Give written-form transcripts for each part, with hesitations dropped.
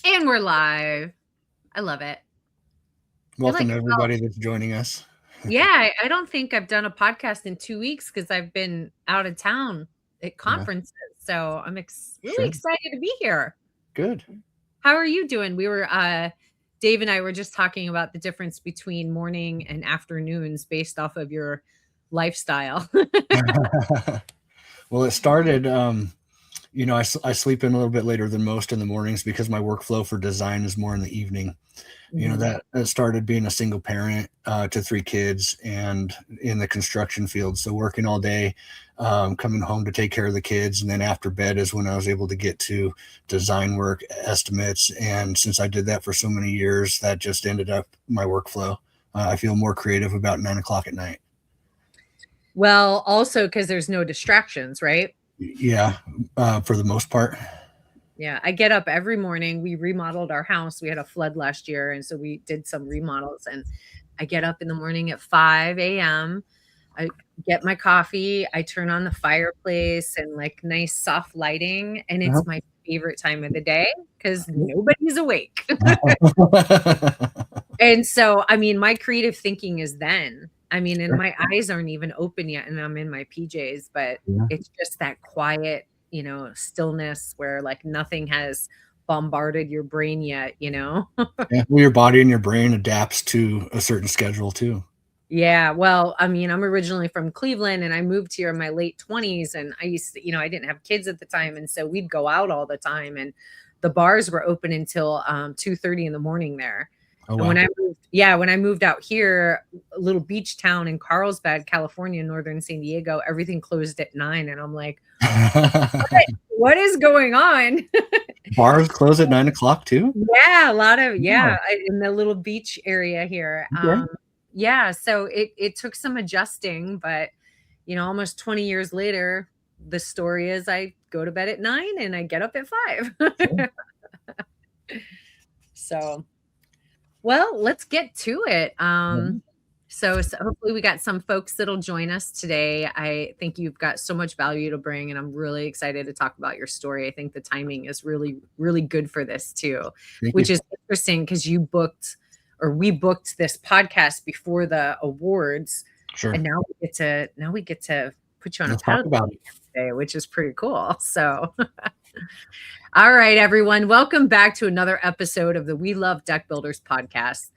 And we're live. I love it. Welcome to everybody that's joining us. Yeah, I don't think I've done a podcast in 2 weeks because I've been out of town at Yeah, conferences. So I'm really sure. excited to be here. Good. How are you doing? Dave and I were just talking about the difference between morning and afternoons based off of your lifestyle. Well, it started, I sleep in a little bit later than most in the mornings because my workflow for design is more in the evening. Mhm. That started being a single parent to 3 kids and in the construction field. So working all day, coming home to take care of the kids. And then after bed is when I was able to get to design work, estimates. And since I did that for so many years, that just ended up my workflow. I feel more creative about 9 o'clock at night. Well, also because there's no distractions, right? Yeah, for the most part. Yeah, I get up every morning. We remodeled our house. We had a flood last year, and so we did some remodels. And I get up in the morning at 5 a.m. I get my coffee. I turn on the fireplace and like nice soft lighting. And Uh-huh. it's my favorite time of the day because nobody's awake. And so, I mean, my creative thinking is then. I mean, and Sure. my eyes aren't even open yet, and I'm in my PJs, but Yeah. it's just that quiet, stillness where like nothing has bombarded your brain yet, you know? Yeah. Well, your body and your brain adapts to a certain schedule too. Yeah, well, I mean, I'm originally from Cleveland and I moved here in my late 20s and I used to, I didn't have kids at the time and so we'd go out all the time and the bars were open until 2:30 in the morning there. Oh, And wow. when I moved out here, a little beach town in Carlsbad, California, northern San Diego, everything closed at 9 and I'm like, what is going on? Bars close at 9 o'clock too? Yeah, a lot of Wow. in the little beach area here. Okay. Yeah, so it took some adjusting, but almost 20 years later, the story is I go to bed at 9 and I get up at 5. Sure. So, well, let's get to it. Mhm. So hopefully we got some folks that'll join us today. I think you've got so much value to bring, and I'm really excited to talk about your story. I think the timing is really, really good for this too, Thank which you. is interesting because we booked this podcast before the awards, Sure. and now we get to put you on a Let's talk pedestal about it. today, which is pretty cool. So all right, everyone. Welcome back to another episode of the We Love Deck Builders podcast,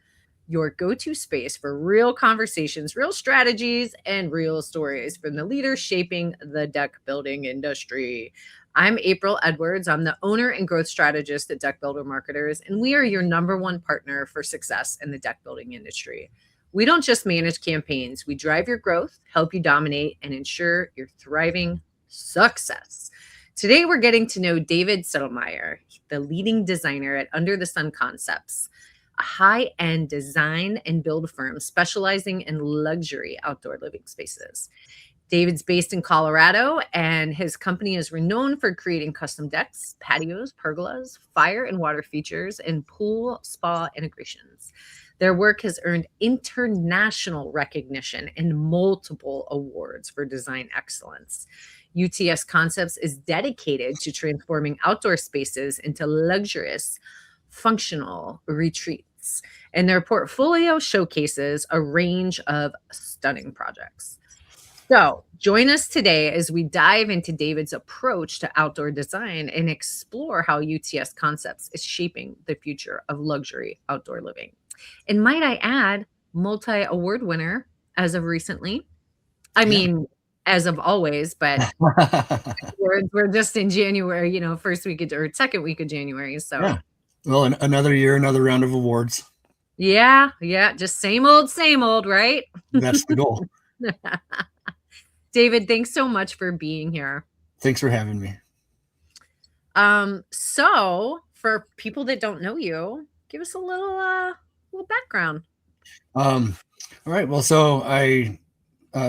your go to space for real conversations, real strategies, and real stories from the leaders shaping the deck building industry. I'm April Edwards. I'm the owner and growth strategist at Deck Builder Marketers, and we are your number one partner for success in the deck building industry. We don't just manage campaigns, we drive your growth, help you dominate, and ensure your thriving success. Today, we're getting to know David Settlemyer, the leading designer at Under the Sun Concepts, a high-end design and build firm specializing in luxury outdoor living spaces. David's based in Colorado, and his company is renowned for creating custom decks, patios, pergolas, fire and water features, and pool spa integrations. Their work has earned international recognition and multiple awards for design excellence. UTS Concepts is dedicated to transforming outdoor spaces into luxurious, functional retreats, and their portfolio showcases a range of stunning projects. So, join us today as we dive into David's approach to outdoor design and explore how UTS Concepts is shaping the future of luxury outdoor living. And might I add, multi award winner as of recently. I Yeah. mean, as of always, but we're just in January, first week or second week of January. So, Yeah. Well, another year, another round of awards. yeah, just same old, right? That's the goal. David, thanks so much for being here. Thanks for having me. So for people that don't know you, give us a little background. Um, all right. Well, so I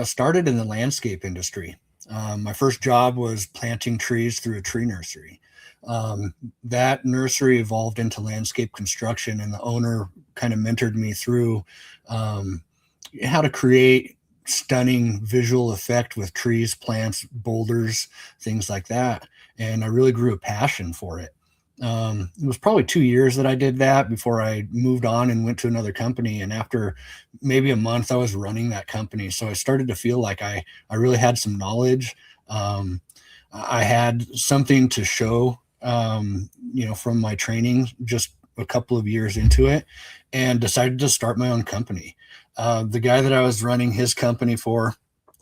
started in the landscape industry. My first job was planting trees through a tree nursery. Um, that nursery evolved into landscape construction, and the owner kind of mentored me through how to create stunning visual effect with trees, plants, boulders, things like that. And I really grew a passion for it. It was probably 2 years that I did that before I moved on and went to another company. And after maybe a month, I was running that company. So I started to feel like I really had some knowledge. I had something to show, from my training just a couple of years into it, and decided to start my own company. The guy that I was running his company for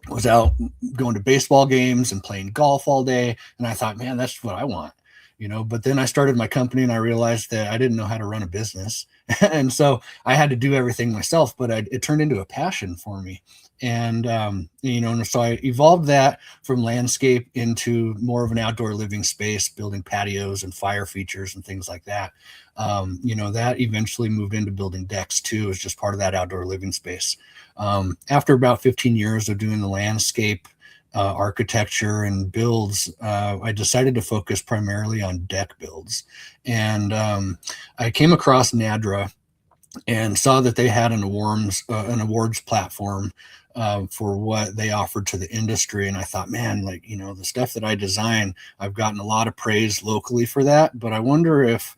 was out going to baseball games and playing golf all day. And I thought, man, that's what I want. But then I started my company and I realized that I didn't know how to run a business. And so I had to do everything myself, but it turned into a passion for me. And, and so I evolved that from landscape into more of an outdoor living space, building patios and fire features and things like that. That eventually moved into building decks too, as just part of that outdoor living space. After about 15 years of doing the landscape, architecture and builds, I decided to focus primarily on deck builds. And I came across NADRA and saw that they had an awards platform for what they offered to the industry. And I thought, man, the stuff that I design, I've gotten a lot of praise locally for that. But I wonder if,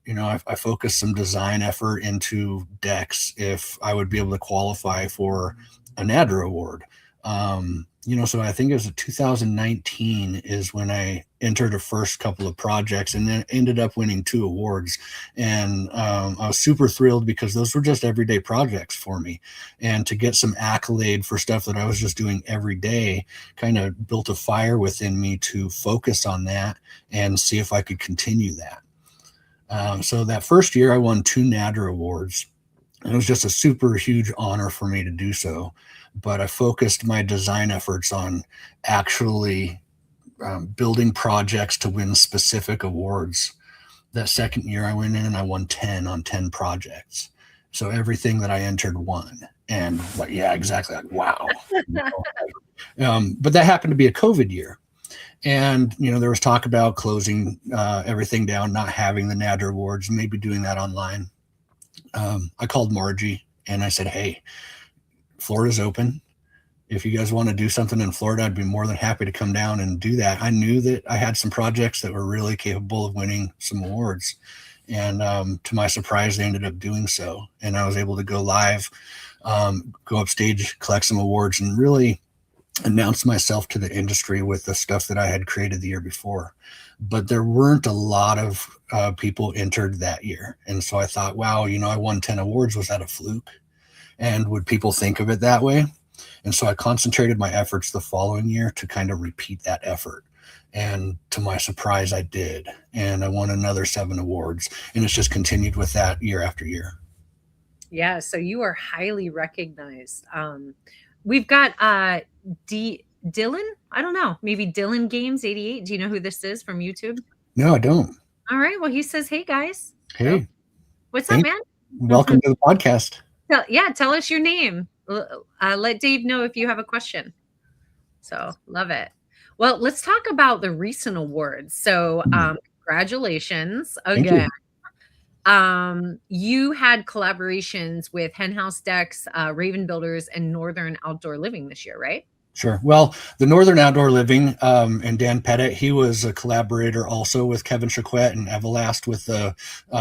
I focus some design effort into decks, if I would be able to qualify for a NADRA award. So I think it was 2019 is when I entered a first couple of projects and then ended up winning 2 awards. And I was super thrilled because those were just everyday projects for me. And to get some accolade for stuff that I was just doing every day kind of built a fire within me to focus on that and see if I could continue that. So that first year I won 2 NADRA awards. It was just a super huge honor for me to do so. But I focused my design efforts on actually building projects to win specific awards. That second year I went in and I won 10 on 10 projects. So everything that I entered won. And yeah, exactly. Wow. But that happened to be a COVID year. And, there was talk about closing everything down, not having the NADRA awards, maybe doing that online. I called Margie and I said, hey, Florida's open. If you guys want to do something in Florida, I'd be more than happy to come down and do that. I knew that I had some projects that were really capable of winning some awards. And to my surprise, they ended up doing so. And I was able to go live, go upstage, collect some awards, and really announce myself to the industry with the stuff that I had created the year before. But there weren't a lot of people entered that year. And so I thought, wow, I won 10 awards. Was that a fluke? And would people think of it that way? And so I concentrated my efforts the following year to kind of repeat that effort. And to my surprise, I did. And I won another 7 awards. And it's just continued with that year after year. Yeah. So you are highly recognized. We've got Dylan. I don't know. Maybe Dylan Games 88. Do you know who this is from YouTube? No, I don't. All right. Well, he says, hey, guys. Hey. So, what's up, man? Welcome to the podcast. Tell us your name. Let Dave know if you have a question. So love it. Well, let's talk about the recent awards. So congratulations again. You had collaborations with Henhouse Decks, Raven Builders, and Northern Outdoor Living this year, right? Sure. Well, the Northern Outdoor Living and Dan Pettit, he was a collaborator also with Kevin Chiquette and Everlast with the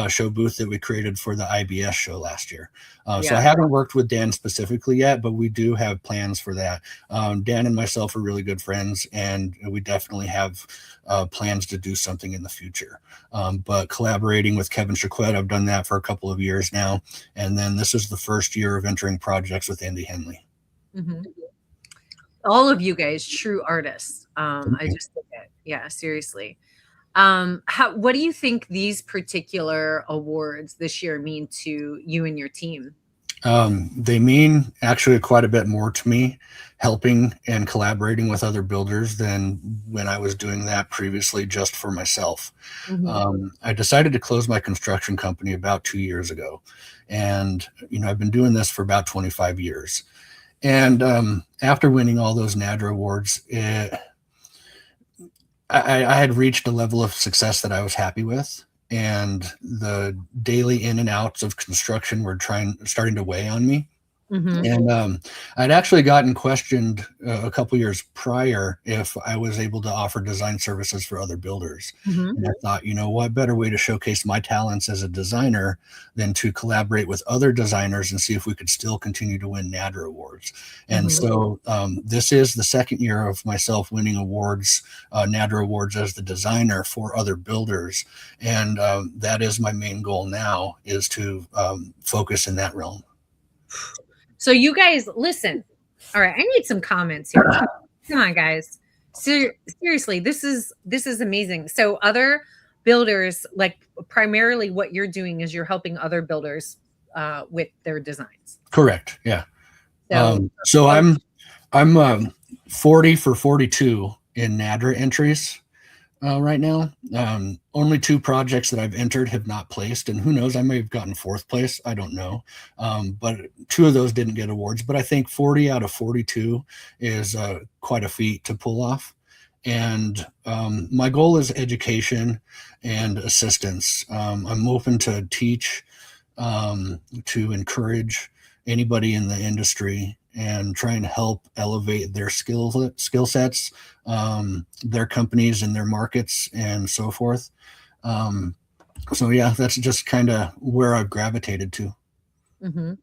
show booth that we created for the IBS show last year. So I haven't worked with Dan specifically yet, but we do have plans for that. Dan and myself are really good friends, and we definitely have plans to do something in the future. But collaborating with Kevin Chiquette, I've done that for a couple of years now. And then this is the first year of entering projects with Andy Henley. Mm-hmm. All of you guys, true artists. I just think it. Yeah, seriously. What do you think these particular awards this year mean to you and your team? They mean actually quite a bit more to me, helping and collaborating with other builders than when I was doing that previously just for myself. Mm-hmm. I decided to close my construction company about 2 years ago. And, I've been doing this for about 25 years. And after winning all those NADRA awards, I had reached a level of success that I was happy with. And the daily in and outs of construction were starting to weigh on me. Mhm. And I'd actually gotten questioned a couple years prior if I was able to offer design services for other builders. Mhm. And I thought, what better way to showcase my talents as a designer than to collaborate with other designers and see if we could still continue to win NADRA awards. And Mhm. so this is the second year of myself winning awards, NADRA awards as the designer for other builders. And that is my main goal now, is to focus in that realm. So you guys listen. All right, I need some comments here. Come on, guys. Seriously, this is amazing. So other builders, like primarily what you're doing is you're helping other builders with their designs. Correct. Yeah. So So oh, I'm 40 for 42 in NADRA entries right now. Only 2 projects that I've entered have not placed, and who knows, I may have gotten 4th place. I don't know. But 2 of those didn't get awards. But I think 40 out of 42 is quite a feat to pull off. And my goal is education and assistance. I'm open to teach, to encourage anybody in the industry and try and help elevate their skill sets, their companies and their markets and so forth. So yeah, that's just kind of where I've gravitated to. mhm.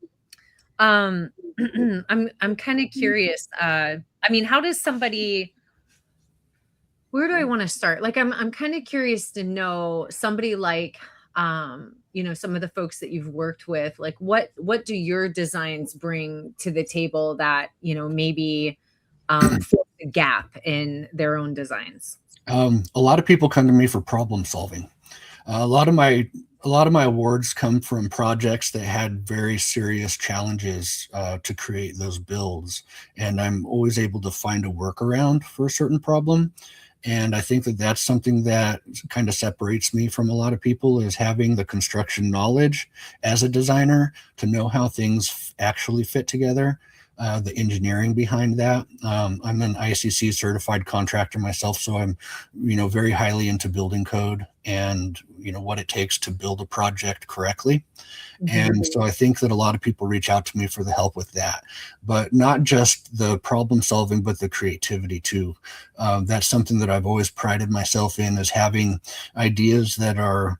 I'm kind of curious. I mean, how does somebody? Where do I want to start? Like, I'm kind of curious to know somebody like, some of the folks that you've worked with. Like, what do your designs bring to the table that maybe fill the gap in their own designs? A lot of people come to me for problem solving. A lot of my awards come from projects that had very serious challenges to create those builds, and I'm always able to find a workaround for a certain problem. And I think that that's something that kind of separates me from a lot of people, is having the construction knowledge as a designer to know how things actually fit together, the engineering behind that. I'm an ICC certified contractor myself, so I'm, very highly into building code and, what it takes to build a project correctly. Mhm. And so I think that a lot of people reach out to me for the help with that, but not just the problem solving, but the creativity too. That's something that I've always prided myself in, is having ideas that are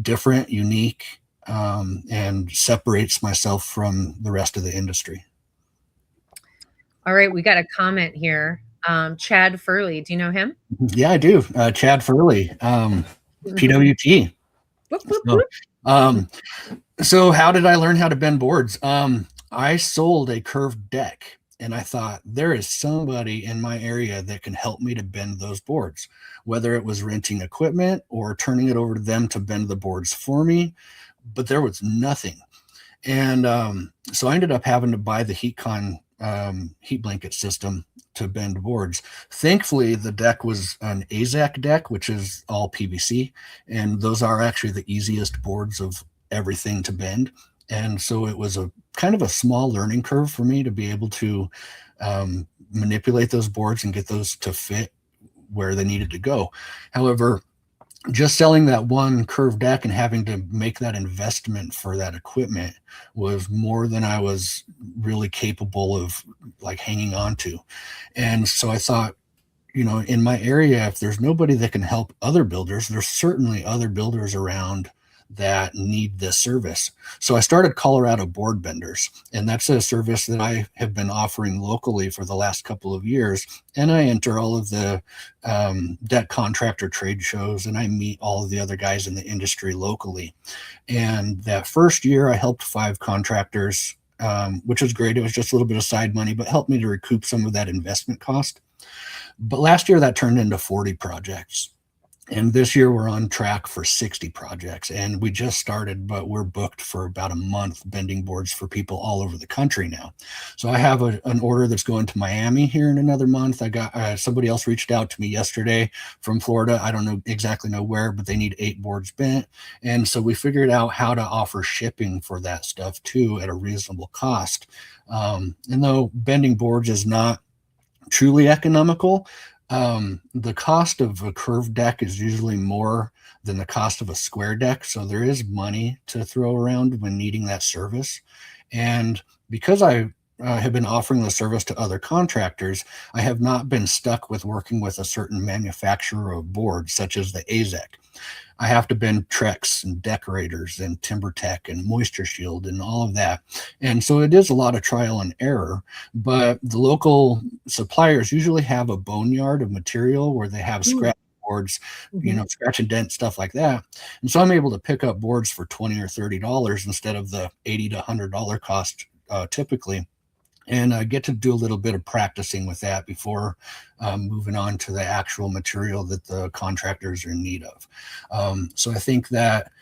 different, unique, and separates myself from the rest of the industry. All right, we got a comment here. Chad Furley, do you know him? Yeah, I do. Chad Furley, PWT. Whoop, whoop, So, whoop. um, So how did I learn how to bend boards? I sold a curved deck, and I thought, there is somebody in my area that can help me to bend those boards, whether it was renting equipment or turning it over to them to bend the boards for me. But there was nothing. And so I ended up having to buy the HeatCon heat blanket system to bend boards. Thankfully, the deck was an AZAC deck, which is all PVC, and those are actually the easiest boards of everything to bend. And so it was a kind of a small learning curve for me to be able to manipulate those boards and get those to fit where they needed to go. However, just selling that one curved deck and having to make that investment for that equipment was more than I was really capable of, like, hanging on to. And so I thought, in my area, if there's nobody that can help other builders, there's certainly other builders around that need this service. So I started Colorado Board Benders, and that's a service that I have been offering locally for the last couple of years. And I enter all of the deck contractor trade shows, and I meet all of the other guys in the industry locally. And that first year, I helped 5 contractors, which was great. It was just a little bit of side money, but helped me to recoup some of that investment cost. But last year, that turned into 40 projects. And this year we're on track for 60 projects, and we just started, but we're booked for about a month bending boards for people all over the country now. So I have an order that's going to Miami here in another month. I got somebody else reached out to me yesterday from Florida. I don't know exactly where, but they need 8 boards bent. And so we figured out how to offer shipping for that stuff too at a reasonable cost. And though bending boards is not truly economical, the cost of a curved deck is usually more than the cost of a square deck. So there is money to throw around when needing that service. And because I have been offering the service to other contractors, I have not been stuck with working with a certain manufacturer of boards, such as the AZEC. I have to bend Trex and decorators and TimberTech and Moisture Shield and all of that. And so it is a lot of trial and error, but the local suppliers usually have a boneyard of material where they have scrap boards, scratch and dent, stuff like that. And so I'm able to pick up boards for $20 or $30 instead of the $80 to $100 cost typically. And I get to do a little bit of practicing with that before moving on to the actual material that the contractors are in need of. So I think that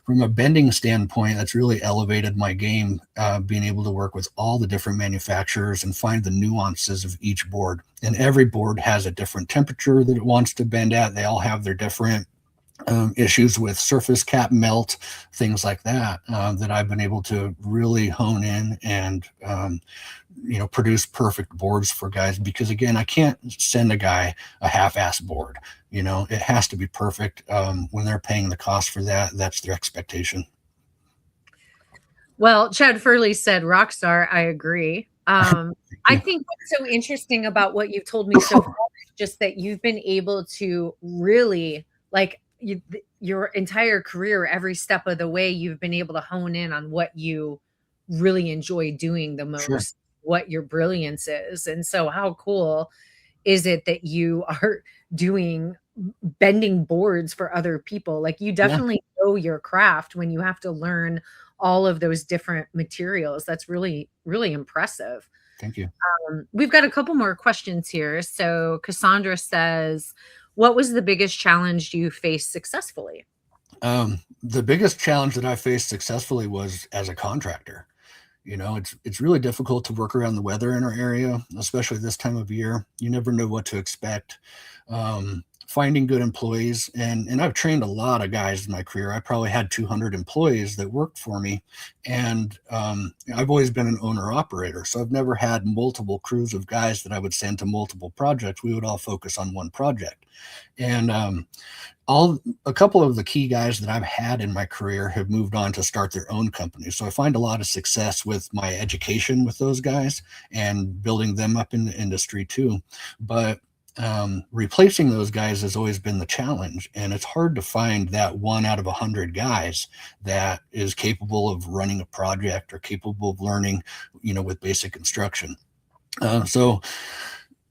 from a bending standpoint, that's really elevated my game, being able to work with all the different manufacturers and find the nuances of each board. And every board has a different temperature that it wants to bend at. They all have their different issues with surface cap melt, things like that, that I've been able to really hone in and produce perfect boards for guys, because again, I can't send a guy a half-ass board. It has to be perfect. When they're paying the cost for that, that's their expectation. Well, Chad Furley said rock star. I agree. I think what's so interesting about what you've told me so far is just that you've been able to really, like, your entire career, every step of the way, you've been able to hone in on what you really enjoy doing the most, Sure. what your brilliance is. And so how cool is it that you are doing bending boards for other people? Like, you definitely know your craft when you have to learn all of those different materials. That's really, really impressive. Thank you. We've got a couple more questions here. So Cassandra says, what was the biggest challenge you faced successfully? The biggest challenge that I faced successfully was as a contractor. It's really difficult to work around the weather in our area, especially this time of year. You never know what to expect. Finding good employees, and I've trained a lot of guys in my career. I probably had 200 employees that worked for me, and I've always been an owner operator, so I've never had multiple crews of guys that I would send to multiple projects. We would all focus on one project, and a couple of the key guys that I've had in my career have moved on to start their own companies. So I find a lot of success with my education with those guys and building them up in the industry too. But replacing those guys has always been the challenge, and it's hard to find that 1 out of 100 guys that is capable of running a project or capable of learning, with basic instruction. And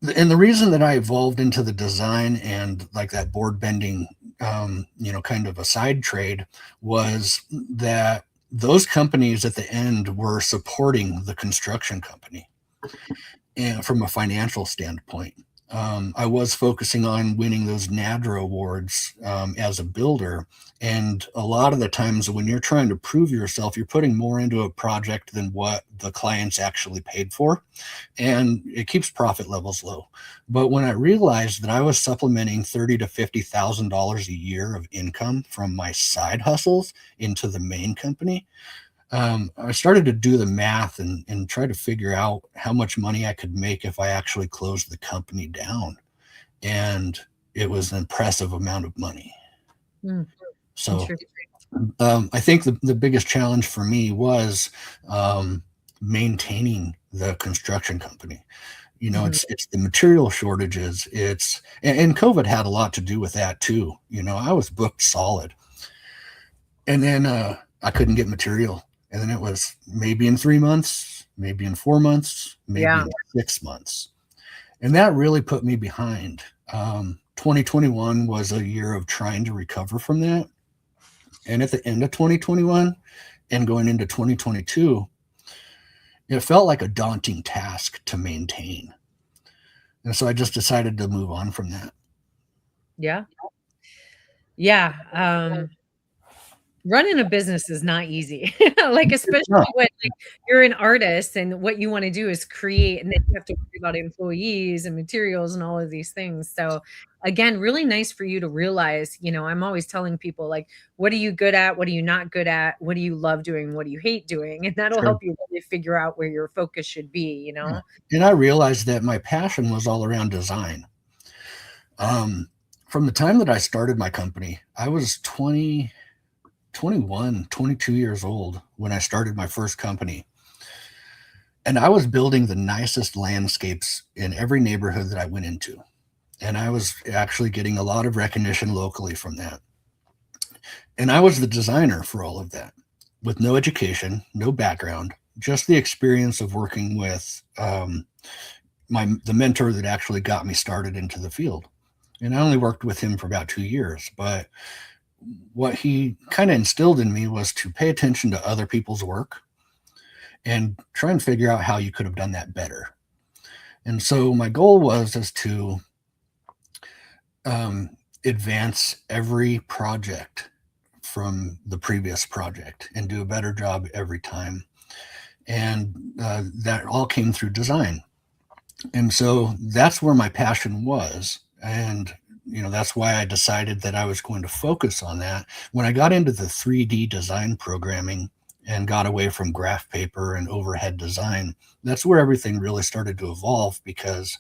the reason that I evolved into the design and like that board bending, kind of a side trade, was that those companies at the end were supporting the construction company, and from a financial standpoint. I was focusing on winning those NADRA awards as a builder. And a lot of the times when you're trying to prove yourself, you're putting more into a project than what the clients actually paid for. And it keeps profit levels low. But when I realized that I was supplementing $30,000 to $50,000 a year of income from my side hustles into the main company, I started to do the math and try to figure out how much money I could make if I actually closed the company down. And it was an impressive amount of money. So I think the biggest challenge for me was maintaining the construction company. It's the material shortages. And COVID had a lot to do with that too. I was booked solid. And then I couldn't get material. And then it was maybe in 3 months, maybe in 4 months, maybe in 6 months. And that really put me behind. 2021 was a year of trying to recover from that. And at the end of 2021 and going into 2022, it felt like a daunting task to maintain. And so I just decided to move on from that. Yeah. Yeah. Running a business is not easy. Like, especially when you're an artist and what you want to do is create, and then you have to worry about employees and materials and all of these things. So again, really nice for you to realize, I'm always telling people, like, what are you good at? What are you not good at? What do you love doing? What do you hate doing? And that'll help you really figure out where your focus should be, Yeah. And I realized that my passion was all around design. From the time that I started my company, I was 21, 22 years old when I started my first company. And I was building the nicest landscapes in every neighborhood that I went into. And I was actually getting a lot of recognition locally from that. And I was the designer for all of that with no education, no background, just the experience of working with the mentor that actually got me started into the field. And I only worked with him for about 2 years, but what he kind of instilled in me was to pay attention to other people's work and try and figure out how you could have done that better. And so my goal was to advance every project from the previous project and do a better job every time. And that all came through design. And so that's where my passion was. And, that's why I decided that I was going to focus on that. When I got into the 3D design programming and got away from graph paper and overhead design, that's where everything really started to evolve, because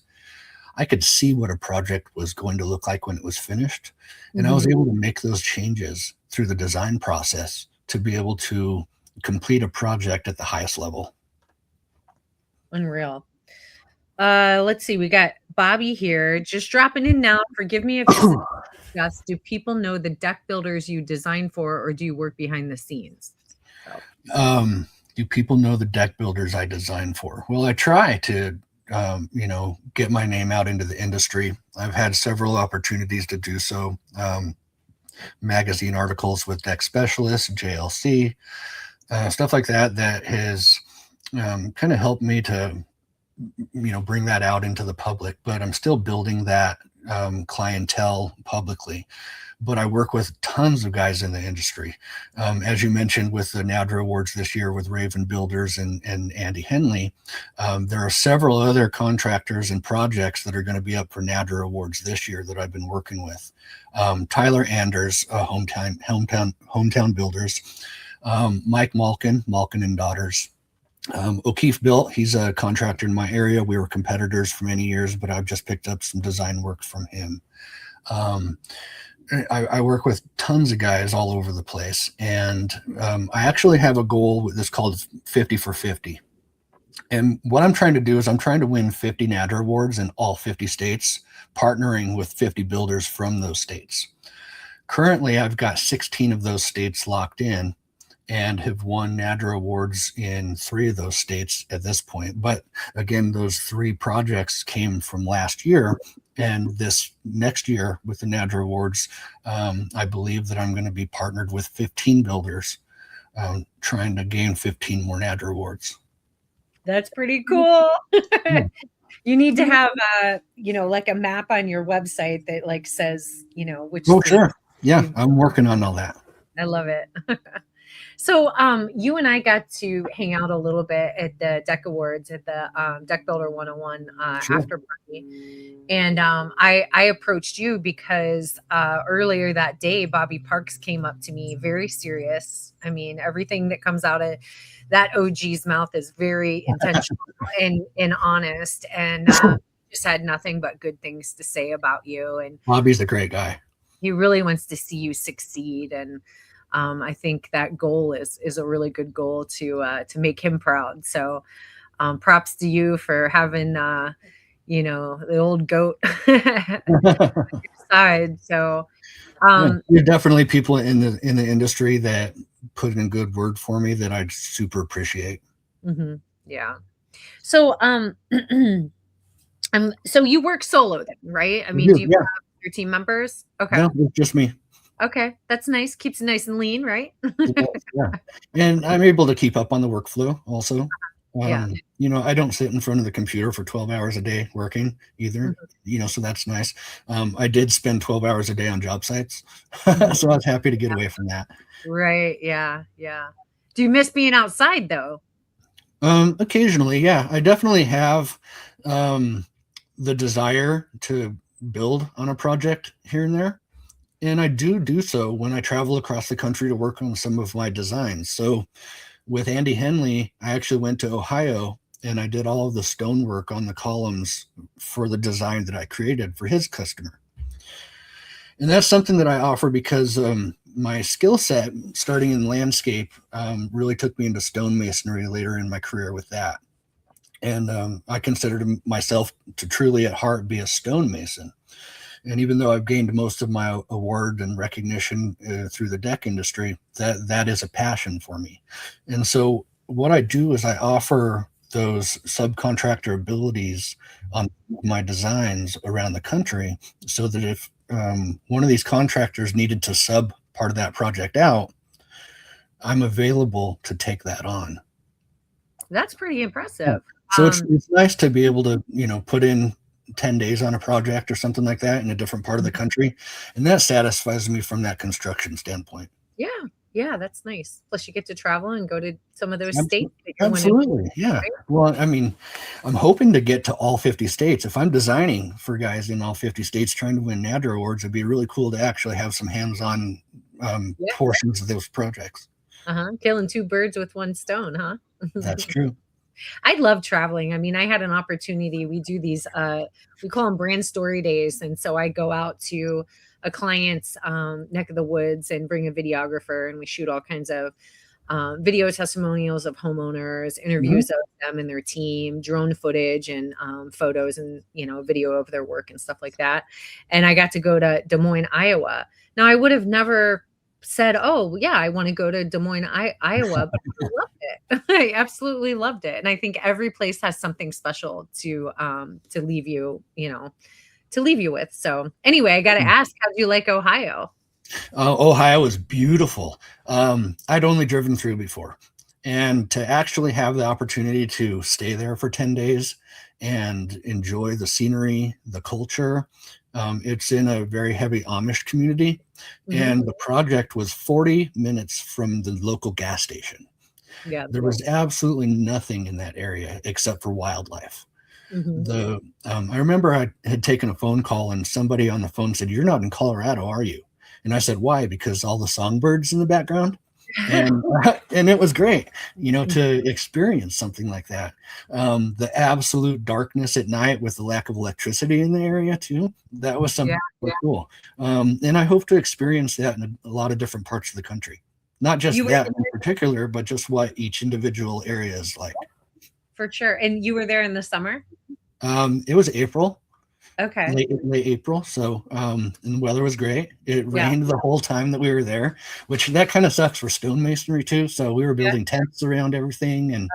I could see what a project was going to look like when it was finished. And I was able to make those changes through the design process to be able to complete a project at the highest level. Unreal. Let's see. We got Bobby here just dropping in now. Forgive me if this is just, do people know the deck builders you design for, or do you work behind the scenes? Do people know the deck builders I design for? Well, I try to, get my name out into the industry. I've had several opportunities to do so. Magazine articles with deck specialists, JLC, stuff like that has kind of helped me to bring that out into the public, but I'm still building that clientele publicly. But I work with tons of guys in the industry. As you mentioned, with the NADRA Awards this year with Raven Builders and Andy Henley, there are several other contractors and projects that are going to be up for NADRA Awards this year that I've been working with. Tyler Anders, Hometown Builders, Mike Malkin and Daughters. O'Keefe Built, he's a contractor in my area. We were competitors for many years, but I've just picked up some design work from him. I work with tons of guys all over the place, and I actually have a goal that's called 50 for 50. And what I'm trying to do is I'm trying to win 50 NADRA awards in all 50 states, partnering with 50 builders from those states. Currently, I've got 16 of those states locked in and have won NADRA awards in 3 of those states at this point. But again, those 3 projects came from last year. And this next year with the NADRA awards, I believe that I'm going to be partnered with 15 builders, trying to gain 15 more NADRA awards. That's pretty cool. You need to have like a map on your website that like says, which. Oh, sure. Yeah, I'm working on all that. I love it. So you and I got to hang out a little bit at the Deck Awards at the Deck Builder 101 Sure. after party. And I approached you because earlier that day, Bobby Parks came up to me very serious. I mean, everything that comes out of that OG's mouth is very intentional and honest, and just had nothing but good things to say about you. And Bobby's a great guy. He really wants to see you succeed. And I think that goal is a really good goal to make him proud. So props to you for having, the old goat side. So there are definitely people in the industry that put in a good word for me that I super appreciate. Mm-hmm. Yeah. So so you work solo then, right? I mean, do you have your team members? Okay. No, it's just me. Okay, that's nice. Keeps it nice and lean, right? Yeah. And I'm able to keep up on the workflow also. Yeah. I don't sit in front of the computer for 12 hours a day working either, so that's nice. I did spend 12 hours a day on job sites, so I was happy to get away from that. Right. Yeah. Yeah. Do you miss being outside though? Occasionally, yeah. I definitely have the desire to build on a project here and there. And I do so when I travel across the country to work on some of my designs. So with Andy Henley, I actually went to Ohio and I did all of the stonework on the columns for the design that I created for his customer. And that's something that I offer because my skill set, starting in landscape, really took me into stonemasonry later in my career with that. And I considered myself to truly at heart be a stonemason. And even though I've gained most of my award and recognition through the deck industry, that is a passion for me. And so what I do is I offer those subcontractor abilities on my designs around the country, so that if one of these contractors needed to sub part of that project out, I'm available to take that on. That's pretty impressive. So it's nice to be able to, put in 10 days on a project or something like that in a different part of the country. And that satisfies me from that construction standpoint. Yeah. Yeah. That's nice. Plus you get to travel and go to some of those states. Absolutely. Yeah. Well, I mean, I'm hoping to get to all 50 states. If I'm designing for guys in all 50 states trying to win NADRA awards, it'd be really cool to actually have some hands-on portions of those projects. Killing two birds with one stone, huh? That's true. I love traveling. I mean, I had an opportunity. We do these, we call them brand story days. And so I go out to a client's neck of the woods and bring a videographer, and we shoot all kinds of video testimonials of homeowners, interviews of them and their team, drone footage and photos and, video of their work and stuff like that. And I got to go to Des Moines, Iowa. Now, I would have never said, oh yeah, I want to go to Des Moines, Iowa, but I loved it. I absolutely loved it. And I think every place has something special to leave you, to leave you with. So anyway, I got to ask, how do you like Ohio? Ohio is beautiful. I'd only driven through before, and to actually have the opportunity to stay there for 10 days and enjoy the scenery, the culture. It's in a very heavy Amish community, and the project was 40 minutes from the local gas station. Yeah, there was absolutely nothing in that area except for wildlife. I remember I had taken a phone call, and somebody on the phone said, "You're not in Colorado, are you?" And I said, "Why?" Because all the songbirds in the background. And it was great, to experience something like that. The absolute darkness at night with the lack of electricity in the area too. That was something really cool. And I hope to experience that in a lot of different parts of the country. Not just that in particular, but just what each individual area is like. For sure. And you were there in the summer? It was April. Okay. Late April. So, and the weather was great. It rained the whole time that we were there, which that kind of sucks for stonemasonry too. So we were building tents around everything and,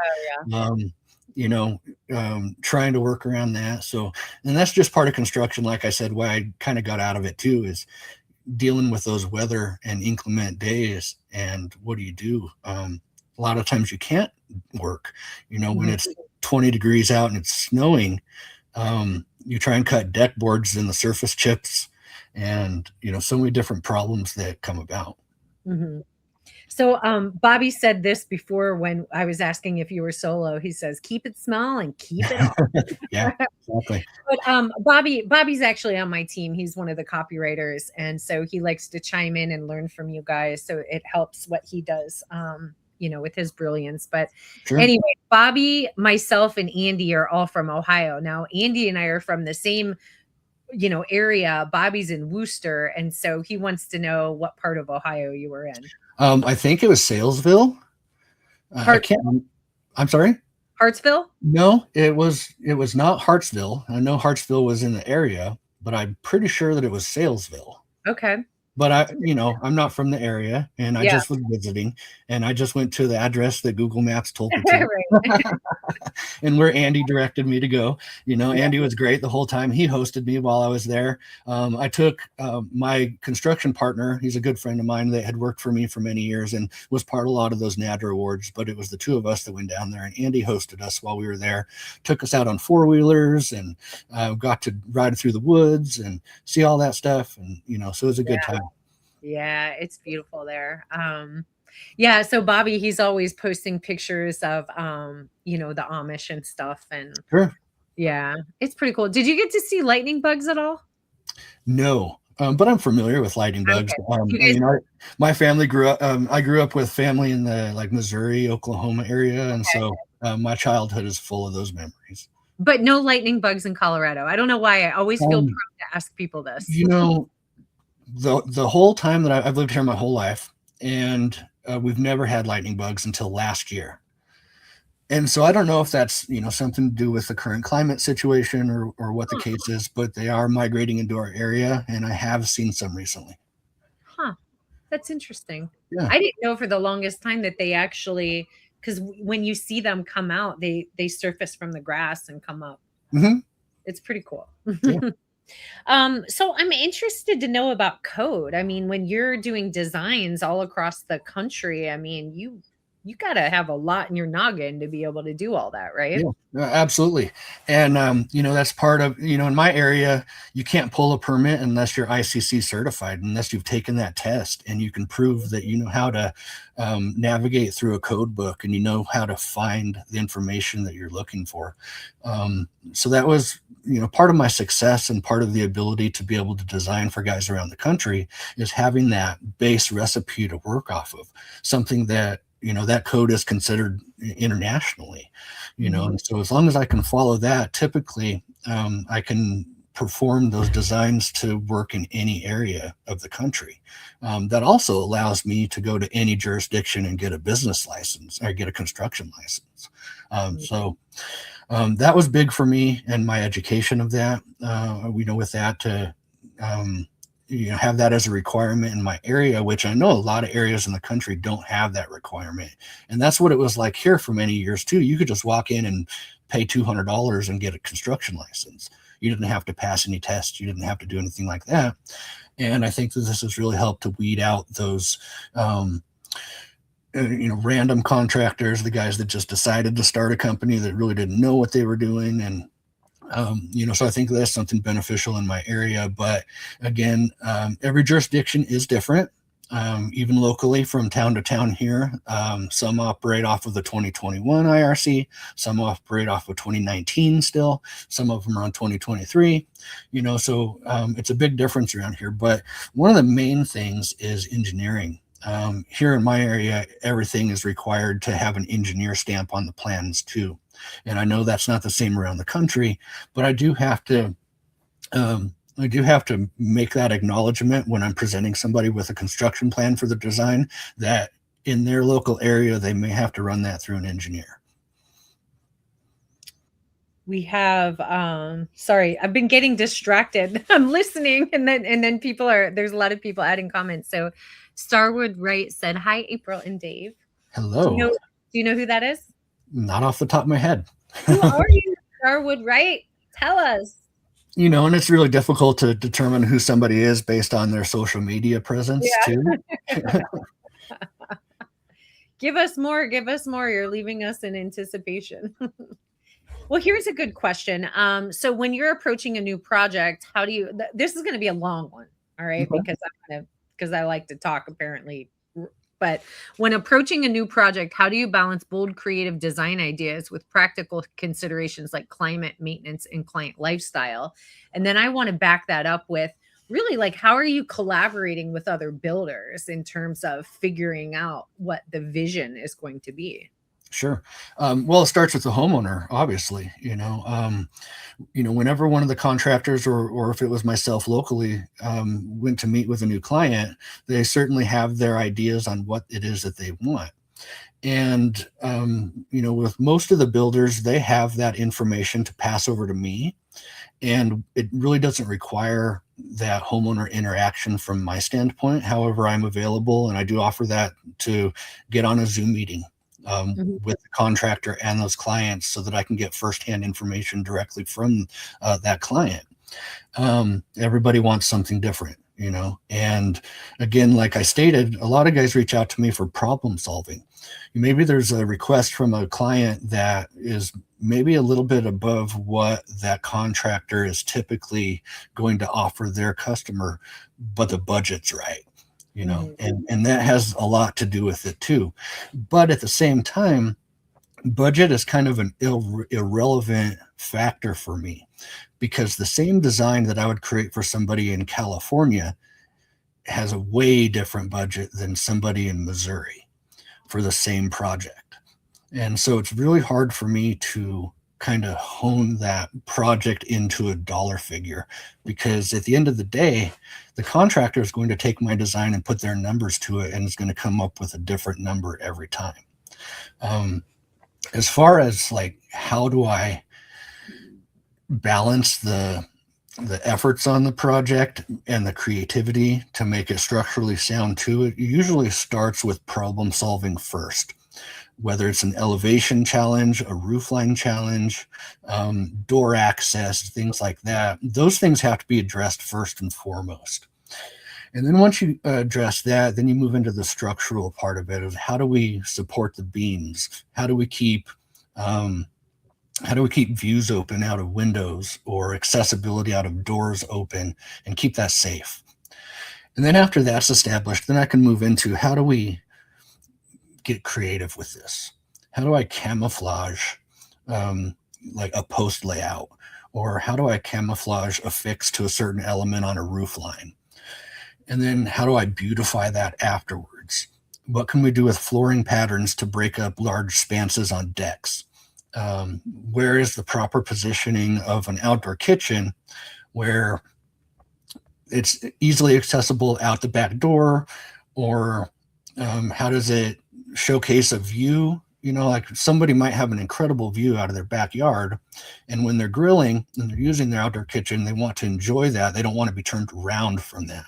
trying to work around that. So, and that's just part of construction. Like I said, why I kind of got out of it too, is dealing with those weather and inclement days. And what do you do? A lot of times you can't work, when it's 20 degrees out and it's snowing. You try and cut deck boards and the surface chips, and so many different problems that come about. So Bobby said this before when I was asking if you were solo. He says, keep it small and keep it all. Yeah, exactly. But Bobby's actually on my team. He's one of the copywriters, and so he likes to chime in and learn from you guys, so it helps what he does with his brilliance. But anyway, Bobby, myself, and Andy are all from Ohio. Now, Andy and I are from the same, area. Bobby's in Worcester. And so he wants to know what part of Ohio you were in. I think it was Salesville. I'm sorry? Hartsville? No, it was not Hartsville. I know Hartsville was in the area, but I'm pretty sure that it was Salesville. Okay. But I'm not from the area, and I just was visiting, and I just went to the address that Google Maps told me to, and where Andy directed me to go. Andy was great the whole time. He hosted me while I was there. I took my construction partner. He's a good friend of mine that had worked for me for many years and was part of a lot of those NADRA awards, but it was the two of us that went down there, and Andy hosted us while we were there, took us out on four-wheelers, and got to ride through the woods and see all that stuff. And, so it was a good time. Yeah, it's beautiful there. So Bobby, he's always posting pictures of, the Amish and stuff. And it's pretty cool. Did you get to see lightning bugs at all? No, but I'm familiar with lightning bugs. My family grew up, I grew up with family in the Missouri, Oklahoma area. And so my childhood is full of those memories. But no lightning bugs in Colorado. I don't know why. I always feel proud to ask people this. The whole time that I've lived here my whole life, and we've never had lightning bugs until last year. And so I don't know if that's, something to do with the current climate situation or what the Huh. case is, but they are migrating into our area, and I have seen some recently. Huh. That's interesting. Yeah. I didn't know for the longest time that they actually, because when you see them come out, they surface from the grass and come up. Hmm. It's pretty cool. Yeah. So I'm interested to know about code. I mean, when you're doing designs all across the country, I mean, you got to have a lot in your noggin to be able to do all that, right? Yeah, absolutely. And, that's part of, in my area, you can't pull a permit unless you're ICC certified, unless you've taken that test and you can prove that you know how to navigate through a code book and you know how to find the information that you're looking for. So that was, part of my success and part of the ability to be able to design for guys around the country is having that base recipe to work off of, something that, that code is considered internationally, Mhm. and so as long as I can follow that, typically I can perform those designs to work in any area of the country. That also allows me to go to any jurisdiction and get a business license or get a construction license. That was big for me and my education of that. With that to have that as a requirement in my area, which I know a lot of areas in the country don't have that requirement. And that's what it was like here for many years too. You could just walk in and pay $200 and get a construction license. You didn't have to pass any tests. You didn't have to do anything like that. And I think that this has really helped to weed out those, random contractors, the guys that just decided to start a company that really didn't know what they were doing. And so I think that's something beneficial in my area. But again, every jurisdiction is different, even locally from town to town here. Some operate off of the 2021 IRC, some operate off of 2019 still, some of them are on 2023, so it's a big difference around here. But one of the main things is engineering. Here in my area, everything is required to have an engineer stamp on the plans too. And I know that's not the same around the country, but I do have to make that acknowledgement when I'm presenting somebody with a construction plan for the design that in their local area they may have to run that through an engineer. We have sorry, I've been getting distracted. I'm listening and then there's a lot of people adding comments. So Starwood Wright said, "Hi April and Dave." Do Hello. you know who that is? Not off the top of my head. Who are you, Starwood Wright? Tell us. And it's really difficult to determine who somebody is based on their social media presence too. Give us more. You're leaving us in anticipation. Well, here's a good question. So when you're approaching a new project, how do you, this is going to be a long one. All right. Okay. Because I like to talk apparently. But when approaching a new project, how do you balance bold creative design ideas with practical considerations like climate maintenance and client lifestyle? And then I want to back that up with really like, how are you collaborating with other builders in terms of figuring out what the vision is going to be? Sure. Well, it starts with the homeowner, obviously. Whenever one of the contractors or if it was myself locally went to meet with a new client, they certainly have their ideas on what it is that they want. And with most of the builders, they have that information to pass over to me, and it really doesn't require that homeowner interaction from my standpoint. However, I'm available, and I do offer that to get on a Zoom meeting with the contractor and those clients so that I can get firsthand information directly from that client. Everybody wants something different, and again, like I stated, a lot of guys reach out to me for problem solving. Maybe there's a request from a client that is maybe a little bit above what that contractor is typically going to offer their customer, but the budget's right. And that has a lot to do with it too. But at the same time, budget is kind of an irrelevant factor for me, because the same design that I would create for somebody in California has a way different budget than somebody in Missouri for the same project. And so it's really hard for me to kind of hone that project into a dollar figure, because at the end of the day, the contractor is going to take my design and put their numbers to it, and it's going to come up with a different number every time. As far as like, how do I balance the efforts on the project and the creativity to make it structurally sound too, it usually starts with problem solving first, whether it's an elevation challenge, a roofline challenge, door access, things like that. Those things have to be addressed first and foremost. And then once you address that, then you move into the structural part of it, of how do we support the beams? How do we keep views open out of windows, or accessibility out of doors open, and keep that safe? And then after that's established, then I can move into, how do we get creative with this? How do I camouflage like a post layout? Or how do I camouflage a fix to a certain element on a roof line? And then how do I beautify that afterwards? What can we do with flooring patterns to break up large spanses on decks? Where is the proper positioning of an outdoor kitchen where it's easily accessible out the back door? Or how does it showcase a view? You know, like somebody might have an incredible view out of their backyard, and when they're grilling and they're using their outdoor kitchen, they want to enjoy that. They don't want to be turned around from that.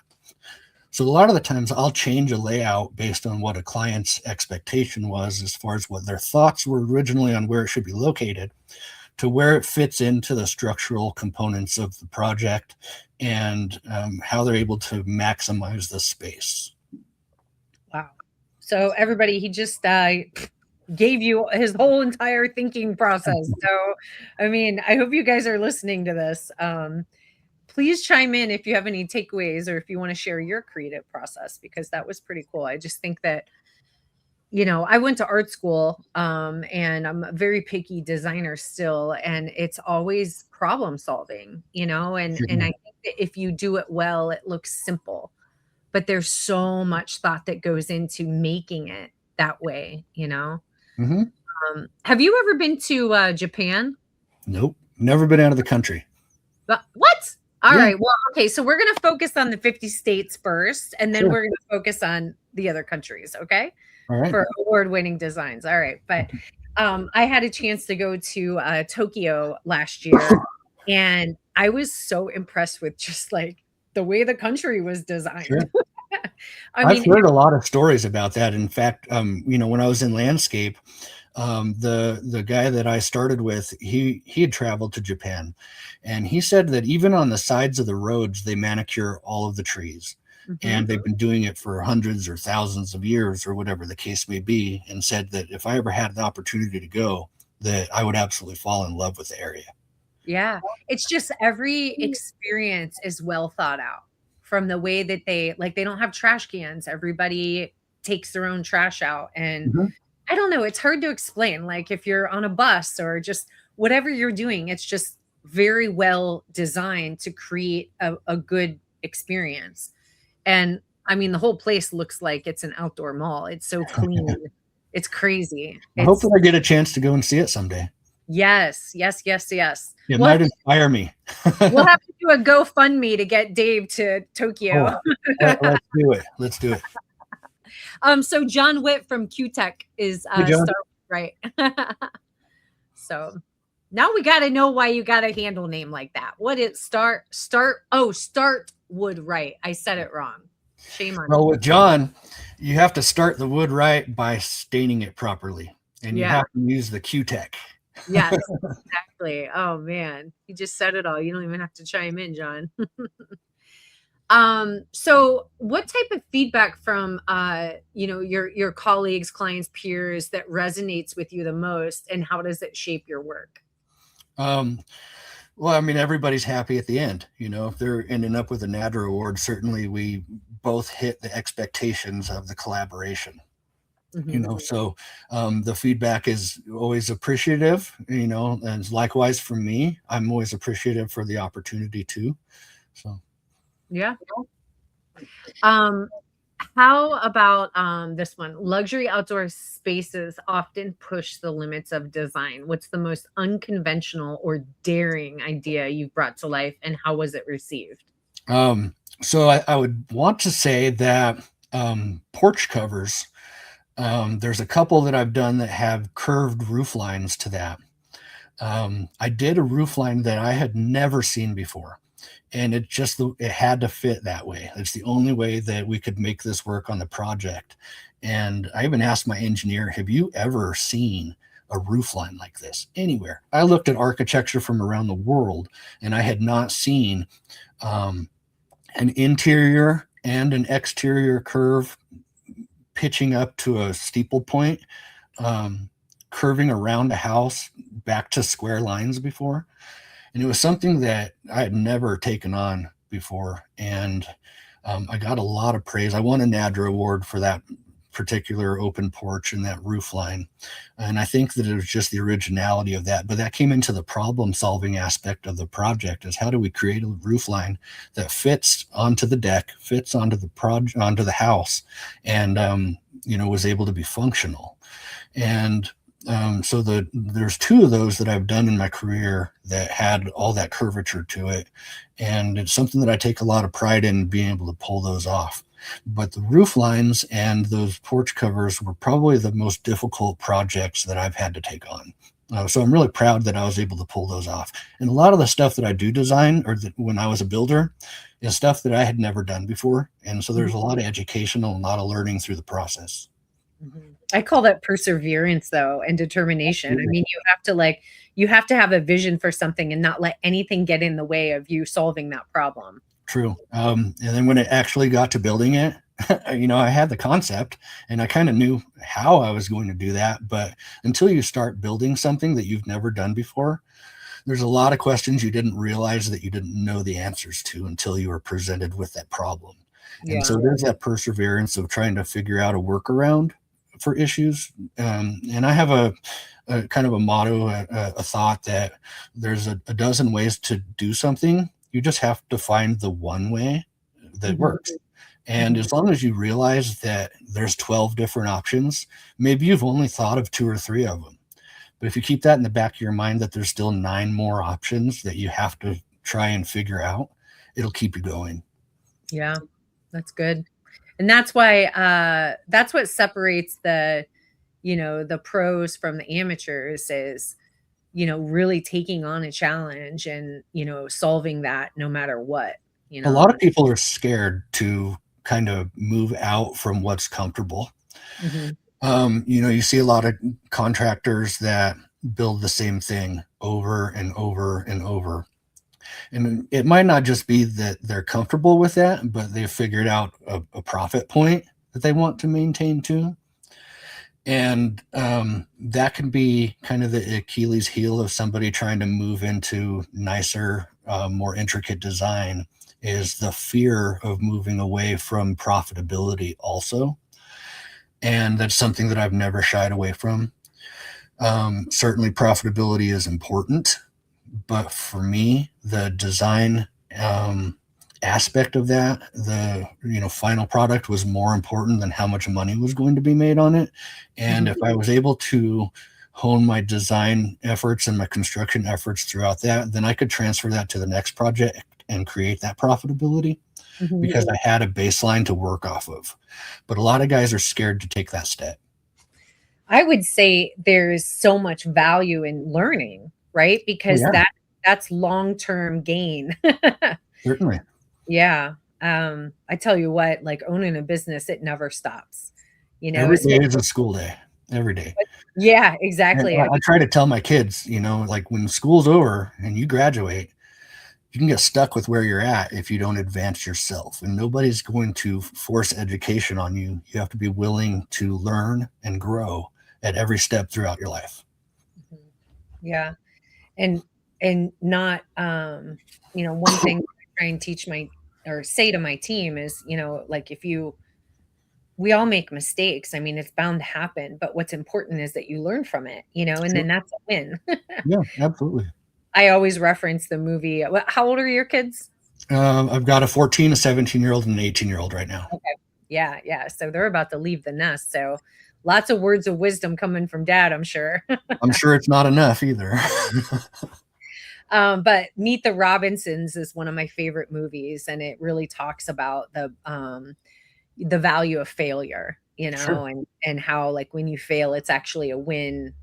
So a lot of the times I'll change a layout based on what a client's expectation was, as far as what their thoughts were originally on where it should be located, to where it fits into the structural components of the project, and how they're able to maximize the space. Wow. So everybody, he just gave you his whole entire thinking process. So, I mean, I hope you guys are listening to this. Please chime in if you have any takeaways, or if you want to share your creative process, because that was pretty cool. I just think that, you know, I went to art school, and I'm a very picky designer still, and it's always problem solving, you know, and I think that if you do it well, it looks simple, but there's so much thought that goes into making it that way, you know. Mm-hmm. Have you ever been to Japan? Nope, never been out of the country. What? All Yeah. right. Well, okay. So we're going to focus on the 50 states first, and then Sure. we're going to focus on the other countries. Okay. All right. For award-winning designs. All right. But I had a chance to go to Tokyo last year, and I was so impressed with just like the way the country was designed. Sure. I've heard a lot of stories about that. In fact, you know, when I was in landscape, the guy that I started with, he had traveled to Japan, and he said that even on the sides of the roads, they manicure all of the trees. Mm-hmm. And they've been doing it for hundreds or thousands of years, or whatever the case may be, and said that if I ever had the opportunity to go, that I would absolutely fall in love with the area. Yeah. It's just every experience is well thought out, from the way that they don't have trash cans. Everybody takes their own trash out. And mm-hmm. I don't know, it's hard to explain. Like if you're on a bus or just whatever you're doing, it's just very well designed to create a good experience. And I mean, the whole place looks like it's an outdoor mall. It's so clean. It's crazy. Hopefully I get a chance to go and see it someday. Yes. It might inspire me. We'll have to do a GoFundMe to get Dave to Tokyo. Let's do it. So John Witt from Q-Tech is right. So now we got to know why you got a handle name like that. What is Start Wood Right? I said it wrong. Shame on me. Well, with John, you have to start the wood right by staining it properly, and you have to use the Q-Tech. Yes, exactly. Oh man, you just said it all. You don't even have to chime in, John. So what type of feedback from you know, your colleagues, clients, peers that resonates with you the most, and how does it shape your work? Well, I mean, everybody's happy at the end. You know, if they're ending up with a NADRA award, certainly we both hit the expectations of the collaboration. Mm-hmm. You know, so the feedback is always appreciative, you know, and likewise for me, I'm always appreciative for the opportunity too. So, yeah. How about this one? Luxury outdoor spaces often push the limits of design. What's the most unconventional or daring idea you've brought to life, and how was it received? So I would want to say that porch covers There's a couple that I've done that have curved roof lines to that. I did a roof line that I had never seen before, and it had to fit that way. It's the only way that we could make this work on the project. And I even asked my engineer, have you ever seen a roof line like this anywhere? I looked at architecture from around the world, and I had not seen an interior and an exterior curve pitching up to a steeple point, curving around a house back to square lines before. And it was something that I had never taken on before. And I got a lot of praise. I won a NADRA award for that particular open porch and that roof line. And I think that it was just the originality of that. But that came into the problem solving aspect of the project, is how do we create a roof line that fits onto the deck, fits onto the onto the house, and was able to be functional. And so there's two of those that I've done in my career that had all that curvature to it. And it's something that I take a lot of pride in, being able to pull those off. But the roof lines and those porch covers were probably the most difficult projects that I've had to take on. So I'm really proud that I was able to pull those off. And a lot of the stuff that I do design, or that when I was a builder, is stuff that I had never done before. And so there's a lot of education and a lot of learning through the process. I call that perseverance, though, and determination. I mean, you have to have a vision for something and not let anything get in the way of you solving that problem. True. And then when it actually got to building it, I had the concept and I kind of knew how I was going to do that. But until you start building something that you've never done before, there's a lot of questions you didn't realize that you didn't know the answers to until you were presented with that problem. Yeah. And so there's that perseverance of trying to figure out a workaround for issues. And I have a kind of a motto, a thought that there's a dozen ways to do something. You just have to find the one way that works. And as long as you realize that there's 12 different options, maybe you've only thought of 2 or 3 of them. But if you keep that in the back of your mind, that there's still 9 more options that you have to try and figure out, it'll keep you going. Yeah, that's good. And that's why that's what separates the pros from the amateurs, is really taking on a challenge and solving that no matter what. A lot of people are scared to kind of move out from what's comfortable. You see a lot of contractors that build the same thing over and over and over. And it might not just be that they're comfortable with that, but they've figured out a profit point that they want to maintain too. And that can be kind of the Achilles heel of somebody trying to move into nicer, more intricate design, is the fear of moving away from profitability also. And that's something that I've never shied away from. Certainly profitability is important, but for me, the design aspect of that, the final product, was more important than how much money was going to be made on it. And if I was able to hone my design efforts and my construction efforts throughout that, then I could transfer that to the next project and create that profitability because I had a baseline to work off of. But a lot of guys are scared to take that step. I would say there's so much value in learning, right? Because that's long-term gain. Certainly. Yeah. I tell you what, like owning a business, it never stops. Every day is a school day. Every day. Yeah, exactly. I try to tell my kids, like when school's over and you graduate, you can get stuck with where you're at if you don't advance yourself. And nobody's going to force education on you. You have to be willing to learn and grow at every step throughout your life. Yeah. And not, one thing I try and teach or say to my team is, like we all make mistakes. I mean, it's bound to happen, but what's important is that you learn from it, and then that's a win. Yeah, absolutely. I always reference the movie. How old are your kids? I've got a 14, a 17-year-old, and an 18-year-old right now. Okay. Yeah. So they're about to leave the nest. So lots of words of wisdom coming from Dad, I'm sure. I'm sure it's not enough either. But Meet the Robinsons is one of my favorite movies, and it really talks about the value of failure, Sure. and how like when you fail, it's actually a win,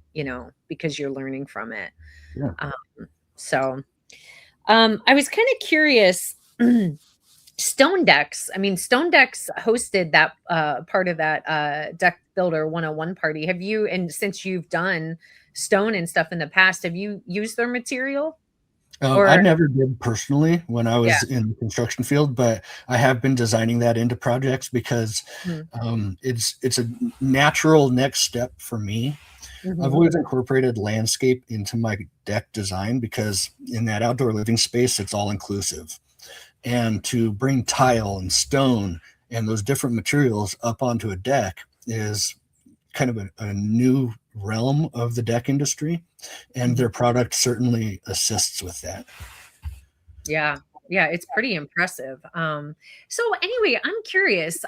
because you're learning from it. Yeah. Um, so I was kind of curious. Stone Decks. I mean, Stone Decks hosted that part of that Deck Builder 101 party. Have you, and since you've done stone and stuff in the past, have you used their material? I Or never did personally when I yeah. was in the construction field, but I have been designing that into projects because Mhm. it's a natural next step for me. I've Mhm. always incorporated landscape into my deck design because in that outdoor living space, it's all inclusive. And to bring tile and stone and those different materials up onto a deck is kind of a new realm of the deck industry, and Mhm. their product certainly assists with that. Yeah. Yeah, it's pretty impressive. So anyway, I'm curious.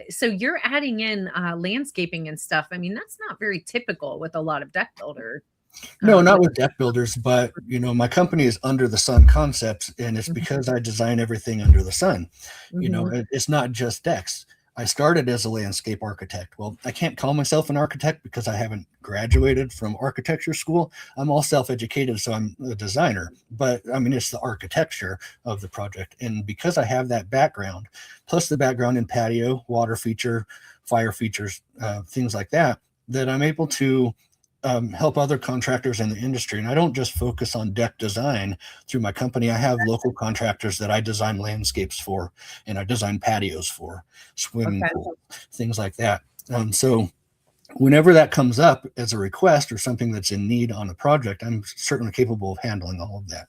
So you're adding in landscaping and stuff. I mean, that's not very typical with a lot of deck builder. No, not With with deck builders, but my company is Under the Sun Concepts, and it's Mhm. because I design everything under the sun. Mhm. It's not just decks. I started as a landscape architect. Well, I can't call myself an architect because I haven't graduated from architecture school. I'm all self-educated, so I'm a designer. But I mean, it's the architecture of the project, and because I have that background, plus the background in patio, water feature, fire features, things like that, that I'm able to help other contractors in the industry. And I don't just focus on deck design through my company. I have local contractors that I design landscapes for, and I design patios for, swimming Okay. pool, things like that. So whenever that comes up as a request or something that's in need on a project, I'm certainly capable of handling all of that.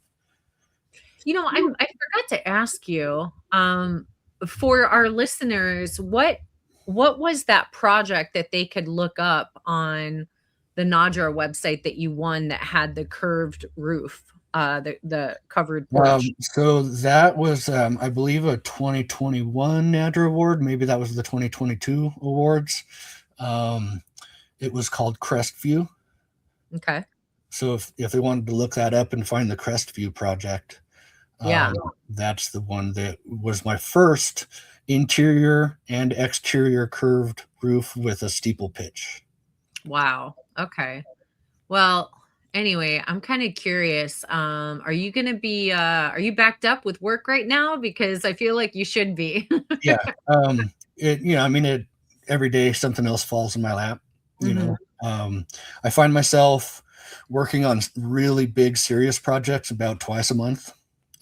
I forgot to ask you, for our listeners, what was that project that they could look up on the NADRA website that you won that had the curved roof, the covered porch? So that was, I believe, a 2021 NADRA award. Maybe that was the 2022 awards. Um, it was called Crestview. Okay. So if they wanted to look that up and find the Crestview project, Yeah. that's the one that was my first interior and exterior curved roof with a steeple pitch. Wow. Okay. Well, anyway, I'm kind of curious. Are you backed up with work right now? Because I feel like you should be. Yeah. I mean, every day something else falls in my lap, you Mhm. know. I find myself working on really big, serious projects about twice a month.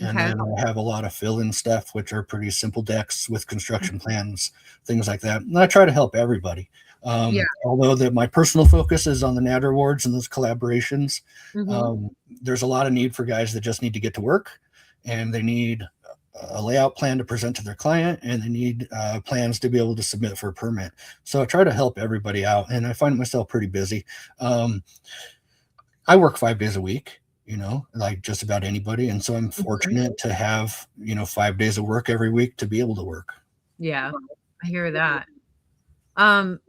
And Okay. then I have a lot of fill-in stuff, which are pretty simple decks with construction plans, things like that. And I try to help everybody. Yeah. Although that my personal focus is on the NADRA awards and those collaborations, Mhm. um, there's a lot of need for guys that just need to get to work, and they need a layout plan to present to their client, and they need plans to be able to submit for a permit. So I try to help everybody out, and I find myself pretty busy. Um, I work 5 days a week, like just about anybody. And so I'm Mhm. fortunate to have, 5 days of work every week to be able to work. Yeah, I hear that.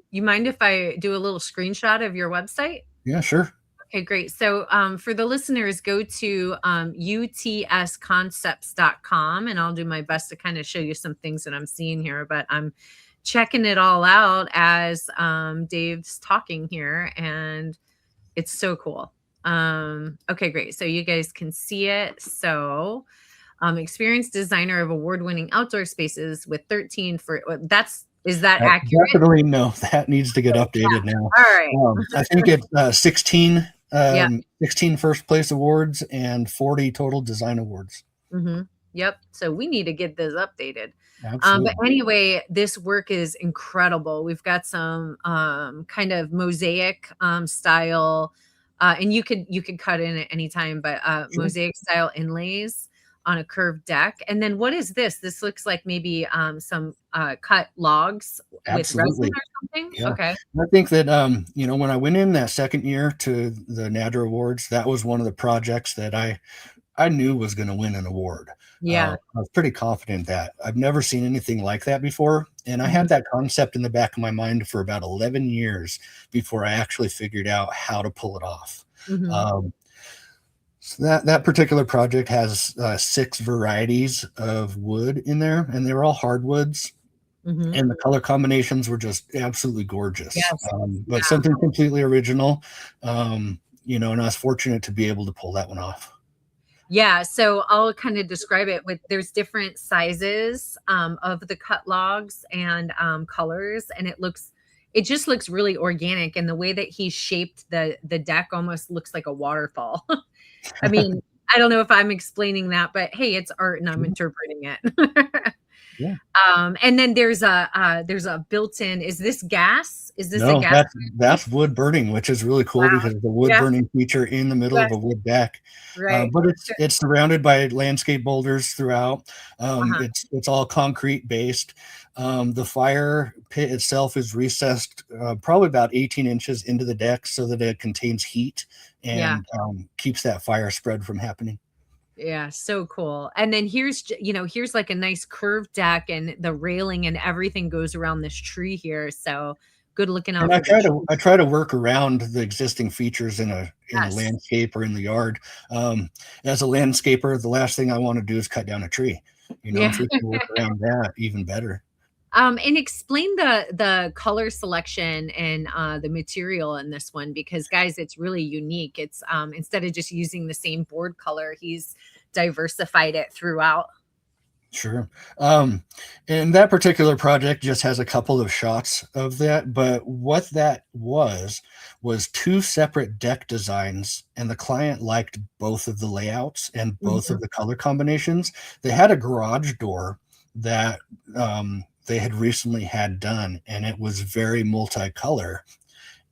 You mind if I do a little screenshot of your website? Yeah, sure. Okay, great. So, for the listeners, go to utsconcepts.com, and I'll do my best to kind of show you some things that I'm seeing here. But I'm checking it all out as Dave's talking here, and it's so cool. Okay, great. So, you guys can see it. So, experienced designer of award-winning outdoor spaces with 13 for is that accurate? Definitely no, that needs to get updated now. All right. I think it's 16, Yeah. 16 first place awards and 40 total design awards. Mhm. Yep. So we need to get this updated. But Absolutely. anyway, this work is incredible. We've got some kind of mosaic style, and you could cut in at any time, but Sure. mosaic style inlays on a curved deck. And then what is this? This looks like maybe some cut logs with resin Absolutely. or something. Yeah. Okay. I think that, when I went in that second year to the NADRA awards, that was one of the projects that I knew was going to win an award. Yeah. I was pretty confident that I've never seen anything like that before. And I Mhm. had that concept in the back of my mind for about 11 years before I actually figured out how to pull it off. Mhm. Um, so that particular project has 6 varieties of wood in there, and they're all hardwoods. Mhm. and the color combinations were just absolutely gorgeous. Yes. But Yeah. something completely original, and I was fortunate to be able to pull that one off. Yeah, so I'll kind of describe it with there's different sizes of the cut logs and colors, and it just looks really organic. And the way that he shaped the deck almost looks like a waterfall. I mean, I don't know if I'm explaining that, but hey, it's art and I'm interpreting it. Yeah. And then there's a built-in. Is this gas? Is this a No, gas? that's wood burning, which is really cool Wow. because the wood Yeah. burning feature in the middle Yeah. of a wood deck. Right. But it's surrounded by landscape boulders throughout. Uh-huh. It's all concrete based. The fire pit itself is recessed probably about 18 inches into the deck so that it contains heat Yeah. and keeps that fire spread from happening. Yeah, so cool. And then here's like a nice curved deck and the railing and everything goes around this tree here. So good looking And out for the I trees. try to work around the existing features in a Yes. landscape or in the yard. As a landscaper, the last thing I want to do is cut down a tree. Yeah. If we can work around that, even better. And explain the color selection and the material in this one because guys, it's really unique. It's instead of just using the same board color, he's diversified it throughout. Sure. And that particular project just has a couple of shots of that, but what that was two separate deck designs, and the client liked both of the layouts and both Mhm. of the color combinations. They had a garage door that they had recently had done, and it was very multicolor.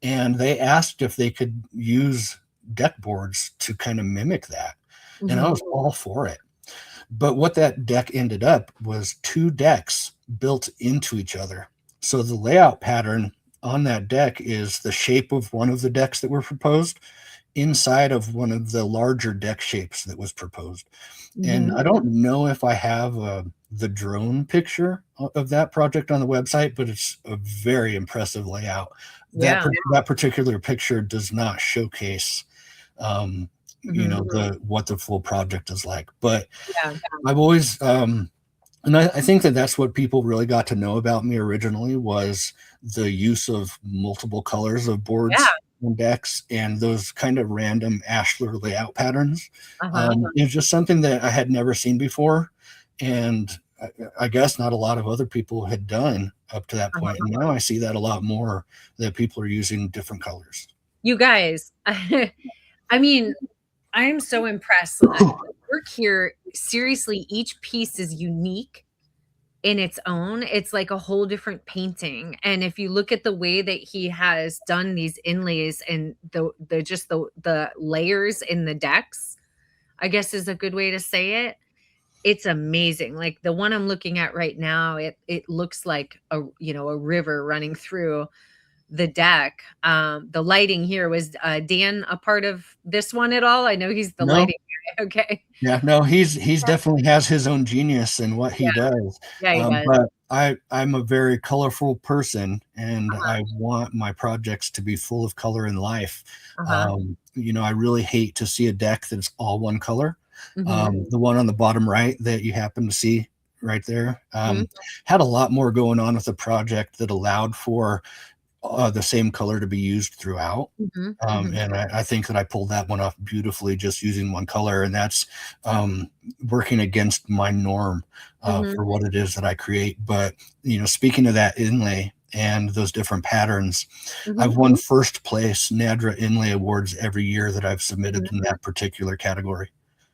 And they asked if they could use deck boards to kind of mimic that. And I Mhm. was all for it. But what that deck ended up was two decks built into each other. So the layout pattern on that deck is the shape of one of the decks that were proposed inside of one of the larger deck shapes that was proposed. And Mhm. I don't know if I have the drone picture of that project on the website, but it's a very impressive layout. Yeah. That particular picture does not showcase Mhm. the what the full project is like. But Yeah. I've always and I think that that's what people really got to know about me originally was the use of multiple colors of Yeah. boards and decks and those kind of random Ashlar layout patterns. Uh-huh. It's just something that I had never seen before, and I guess not a lot of other people had done up to that point. Uh-huh. And now I see that a lot more that people are using different colors. You guys, I mean, I am so impressed. The work here, seriously, each piece is unique in its own. It's like a whole different painting. And if you look at the way that he has done these inlays and the layers in the decks, I guess is a good way to say it. It's amazing. Like the one I'm looking at right now, it looks like a river running through the deck. The lighting here was Dan a part of this one at all? I know he's the No, lighting guy. Okay. yeah, no, he's definitely has his own genius in what he Yeah. does. Yeah, he does. But I'm a very colorful person, and Uh-huh. I want my projects to be full of color and life. Uh-huh. I really hate to see a deck that's all one color. Mhm. The one on the bottom right that you happen to see right there Mhm. had a lot more going on with the project that allowed for the same color to be used throughout. Mhm. Mhm. And I think that I pulled that one off beautifully just using one color. And that's working against my norm Mhm. for what it is that I create. But, speaking of that inlay and those different patterns, I've Mhm. won first place NADRA Inlay Awards every year that I've submitted Mhm. in that particular category.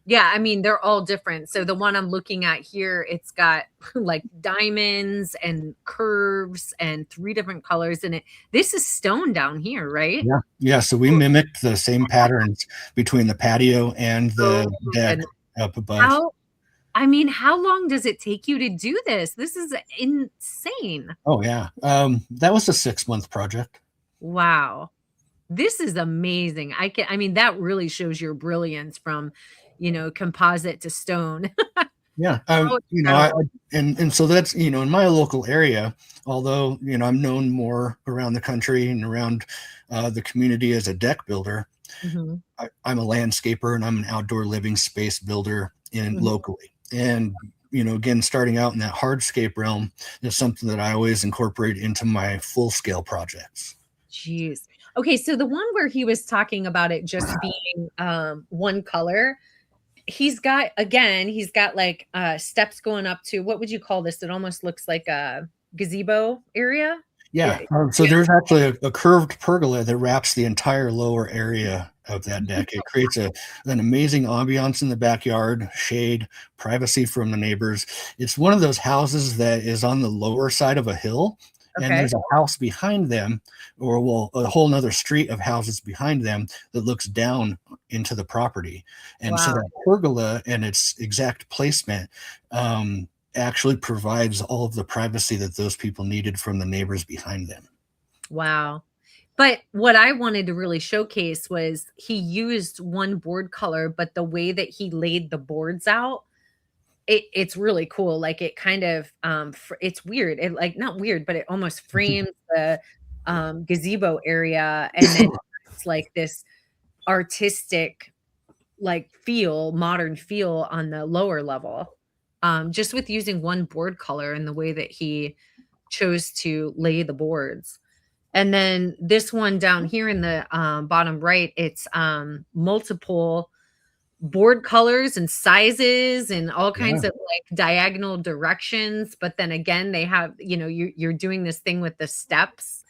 Yeah, I mean, they're all different. So the one I'm looking at here, it's got like diamonds and curves and 3 different colors in it. This is stone down here, right? Yeah. Yeah. So we mimicked the same patterns between the patio and Oh the my deck goodness. up above. How I mean, how long does it take you to do this? This is insane. Oh, yeah. That was a 6-month project. Wow. This is amazing. I mean, that really shows your brilliance from, composite to stone. Yeah. How incredible. And so that's, in my local area, although, I'm known more around the country and around the community as a deck builder, Mhm. I'm a landscaper and I'm an outdoor living space builder in Mhm. locally. And again, starting out in that hardscape realm is something that I always incorporate into my full scale projects. Jeez. Okay, so the one where he was talking about it just being one color, he's got like steps going up to, what would you call this? It almost looks like a gazebo area. Yeah. So there's actually a curved pergola that wraps the entire lower area of that deck. It creates an amazing ambiance in the backyard, shade, privacy from the neighbors. It's one of those houses that is on the lower side of a hill, and there's a house behind them, or a whole nother street of houses behind them that looks down into the property. And so that pergola and its exact placement actually provides all of the privacy that those people needed from the neighbors behind them. Wow. But what I wanted to really showcase was he used one board color, but the way that he laid the boards out, it's really cool. Like it kind of, it's weird. It like, not weird, but it almost frames the gazebo area. And then it's like this artistic, like modern feel on the lower level. Just with using one board color and the way that he chose to lay the boards. And then this one down here in the bottom right, it's multiple board colors and sizes and all kinds of like diagonal directions. But then again, they have, you're doing this thing with the steps.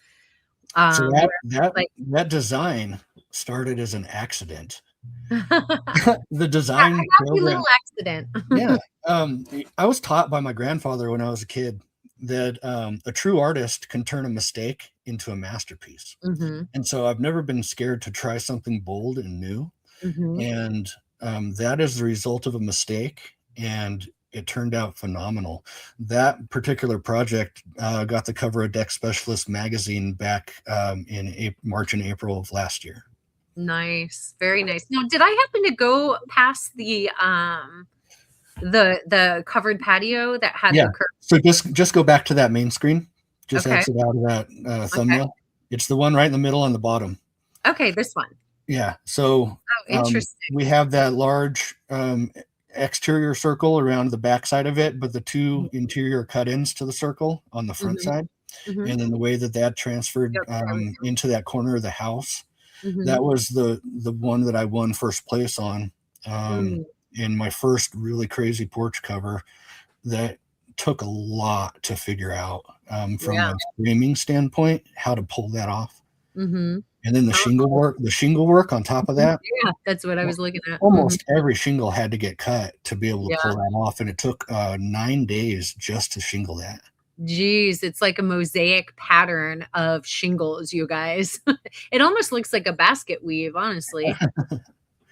So that design started as an accident. The design happy little accident. Yeah. I was taught by my grandfather when I was a kid that a true artist can turn a mistake into a masterpiece. And so I've never been scared to try something bold and new. And that is the result of a mistake, and it turned out phenomenal. That particular project got the cover of Deck Specialist magazine back in March and April of last year. Nice. Very nice. Now, did I happen to go past the covered patio that had the curve? So just go back to that main screen. Just exit out of that thumbnail. It's the one right in the middle on the bottom. Okay, this one. Yeah. So interesting. We have that large exterior circle around the back side of it, but the two interior cut-ins to the circle on the front side. And then the way that transferred into that corner of the house. That was the one that I won first place on in my first really crazy porch cover. That took a lot to figure out from a framing standpoint, how to pull that off. And then the shingle work on top of that. Yeah, that's what I was looking at. Almost every shingle had to get cut to be able to pull that off. And it took 9 days just to shingle that. Geez, it's like a mosaic pattern of shingles, you guys. It almost looks like a basket weave, honestly.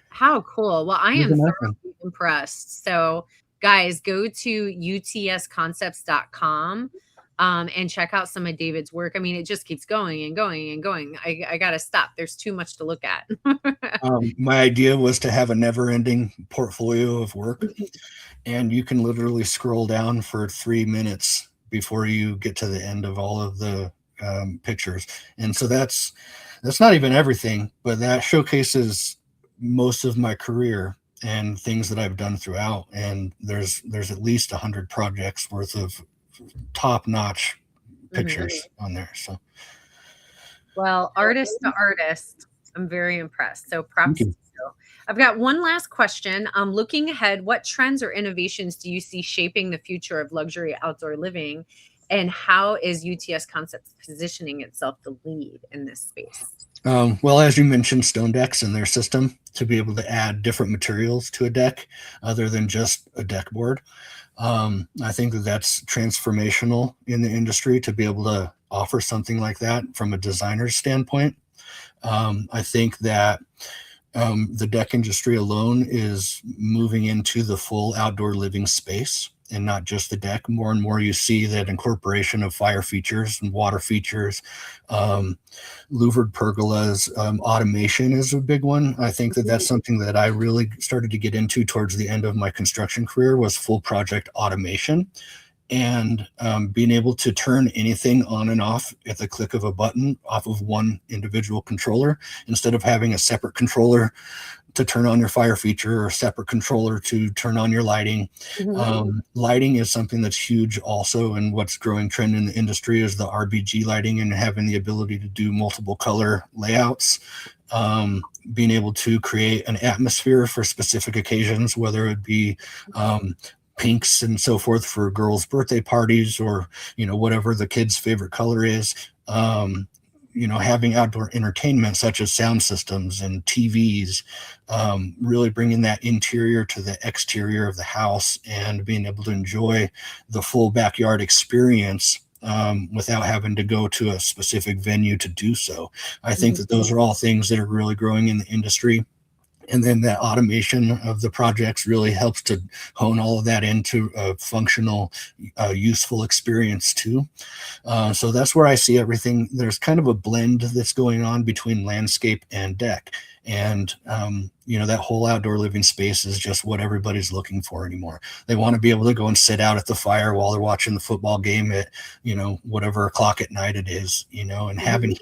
How cool. Well, I am thoroughly impressed. So guys, go to utsconcepts.com and check out some of David's work. I mean, it just keeps going and going and going. I got to stop. There's too much to look at. My idea was to have a never-ending portfolio of work, and you can literally scroll down for 3 minutes before you get to the end of all of the pictures. And so that's not even everything, but that showcases most of my career and things that I've done throughout. And there's at least 100 projects worth of top-notch pictures on there. So, well, artist to artist, I'm very impressed. So props to you. I've got one last question. Looking ahead, what trends or innovations do you see shaping the future of luxury outdoor living, and how is UTS Concepts positioning itself to lead in this space? Well, as you mentioned, stone decks and their system to be able to add different materials to a deck other than just a deck board. I think that's transformational in the industry to be able to offer something like that from a designer's standpoint. I think that the deck industry alone is moving into the full outdoor living space and not just the deck. More and more you see that incorporation of fire features and water features, louvered pergolas, automation is a big one. I think that's something that I really started to get into towards the end of my construction career, was full project automation. And being able to turn anything on and off at the click of a button off of one individual controller, instead of having a separate controller to turn on your fire feature, or a separate controller to turn on your lighting. Lighting is something that's huge also, and what's growing trend in the industry is the RGB lighting and having the ability to do multiple color layouts. Being able to create an atmosphere for specific occasions, whether it be pinks and so forth for girls' birthday parties, or whatever the kids' favorite color is. Having outdoor entertainment such as sound systems and TVs, really bringing that interior to the exterior of the house and being able to enjoy the full backyard experience without having to go to a specific venue to do so. I think that those are all things that are really growing in the industry. And then that automation of the projects really helps to hone all of that into a functional, useful experience too. So that's where I see everything. There's kind of a blend that's going on between landscape and deck. And, that whole outdoor living space is just what everybody's looking for anymore. They want to be able to go and sit out at the fire while they're watching the football game at, whatever o'clock at night it is, and having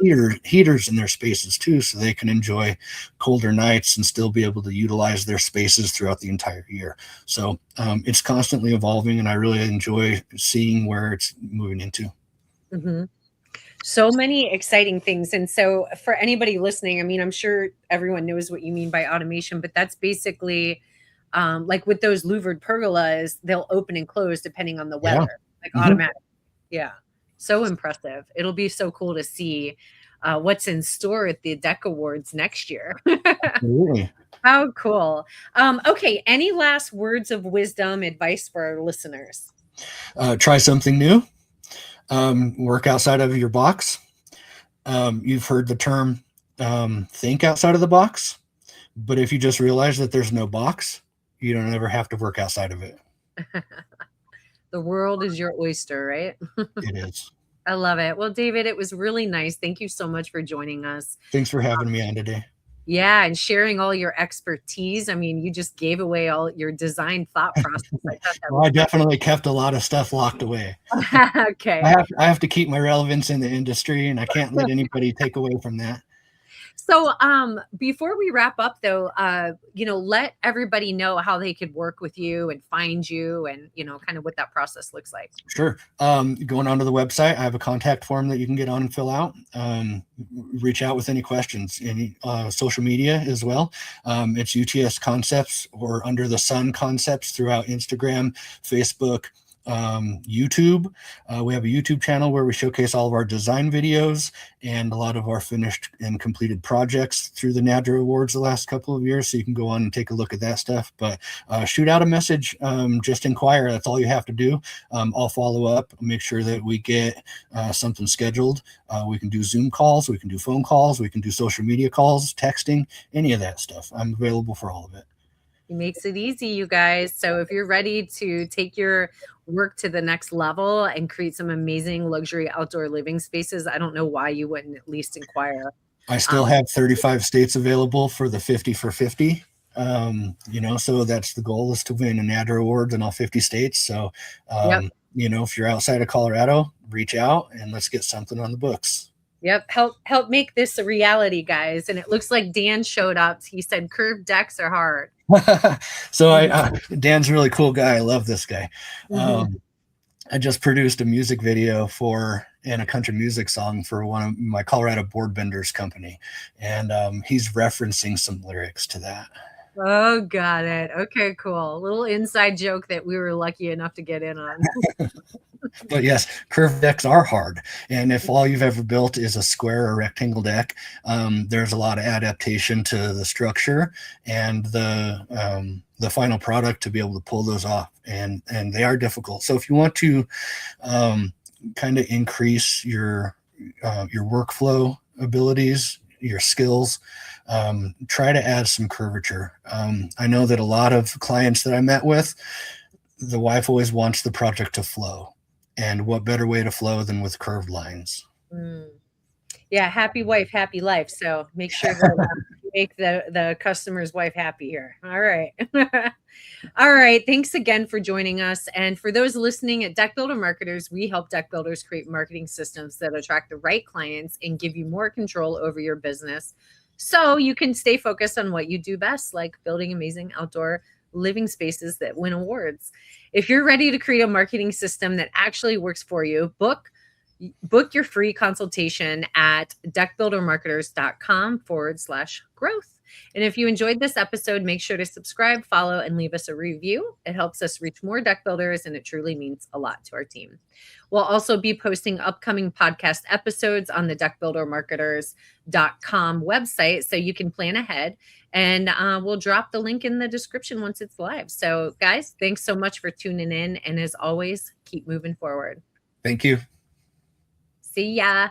heaters in their spaces too, so they can enjoy colder nights and still be able to utilize their spaces throughout the entire year. So it's constantly evolving, and I really enjoy seeing where it's moving into. So many exciting things. And so for anybody listening, I mean, I'm sure everyone knows what you mean by automation, but that's basically like with those louvered pergolas, they'll open and close depending on the weather, like automatic. Yeah. So impressive. It'll be so cool to see what's in store at the Deck Awards next year. Absolutely. How cool. Okay. Any last words of wisdom, advice for our listeners? Try something new. Work outside of your box. You've heard the term think outside of the box, but if you just realize that there's no box, you don't ever have to work outside of it. The world is your oyster, right? It is. I love it. Well, David, it was really nice. Thank you so much for joining us. Thanks for having me on today. Yeah, and sharing all your expertise. I mean, you just gave away all your design thought process. I definitely kept a lot of stuff locked away. Okay. I have to keep my relevance in the industry, and I can't let anybody take away from that. So before we wrap up though, let everybody know how they could work with you and find you, and kind of what that process looks like. Sure. Going onto the website, I have a contact form that you can get on and fill out. Reach out with any questions. Any social media as well. It's UTS Concepts or Under the Sun Concepts throughout Instagram, Facebook, YouTube. We have a YouTube channel where we showcase all of our design videos and a lot of our finished and completed projects through the NADRA Awards the last couple of years. So you can go on and take a look at that stuff, but shoot out a message, just inquire. That's all you have to do. I'll follow up, make sure that we get something scheduled. We can do Zoom calls, we can do phone calls, we can do social media calls, texting, any of that stuff. I'm available for all of it. He makes it easy, you guys. So if you're ready to take your work to the next level and create some amazing luxury outdoor living spaces, I don't know why you wouldn't at least inquire. I still have 35 states available for the 50 for 50. So that's the goal, is to win a NADRA Award in all 50 states. So, if you're outside of Colorado, reach out and let's get something on the books. Yep. Help make this a reality, guys. And it looks like Dan showed up. He said curved decks are hard. So Dan's a really cool guy. I love this guy. I just produced a music video and a country music song for one of my Colorado board benders company. And he's referencing some lyrics to that. Oh, got it. Okay, cool. A little inside joke that we were lucky enough to get in on. But yes, curved decks are hard. And if all you've ever built is a square or rectangle deck, there's a lot of adaptation to the structure and the final product to be able to pull those off. And they are difficult. So if you want to kind of increase your workflow abilities, your skills, try to add some curvature. I know that a lot of clients that I met with, the wife always wants the project to flow. And what better way to flow than with curved lines? Yeah, happy wife, happy life. So make sure that you make the customer's wife happy here. All right. All right. Thanks again for joining us. And for those listening at Deck Builder Marketers, we help deck builders create marketing systems that attract the right clients and give you more control over your business. so you can stay focused on what you do best, like building amazing outdoor living spaces that win awards. If you're ready to create a marketing system that actually works for you, book your free consultation at deckbuildermarketers.com/growth. And if you enjoyed this episode, make sure to subscribe, follow, and leave us a review. It helps us reach more deck builders, and it truly means a lot to our team. We'll also be posting upcoming podcast episodes on the deckbuildermarketers.com website, so you can plan ahead. And we'll drop the link in the description once it's live. So, guys, thanks so much for tuning in. And as always, keep moving forward. Thank you. See ya.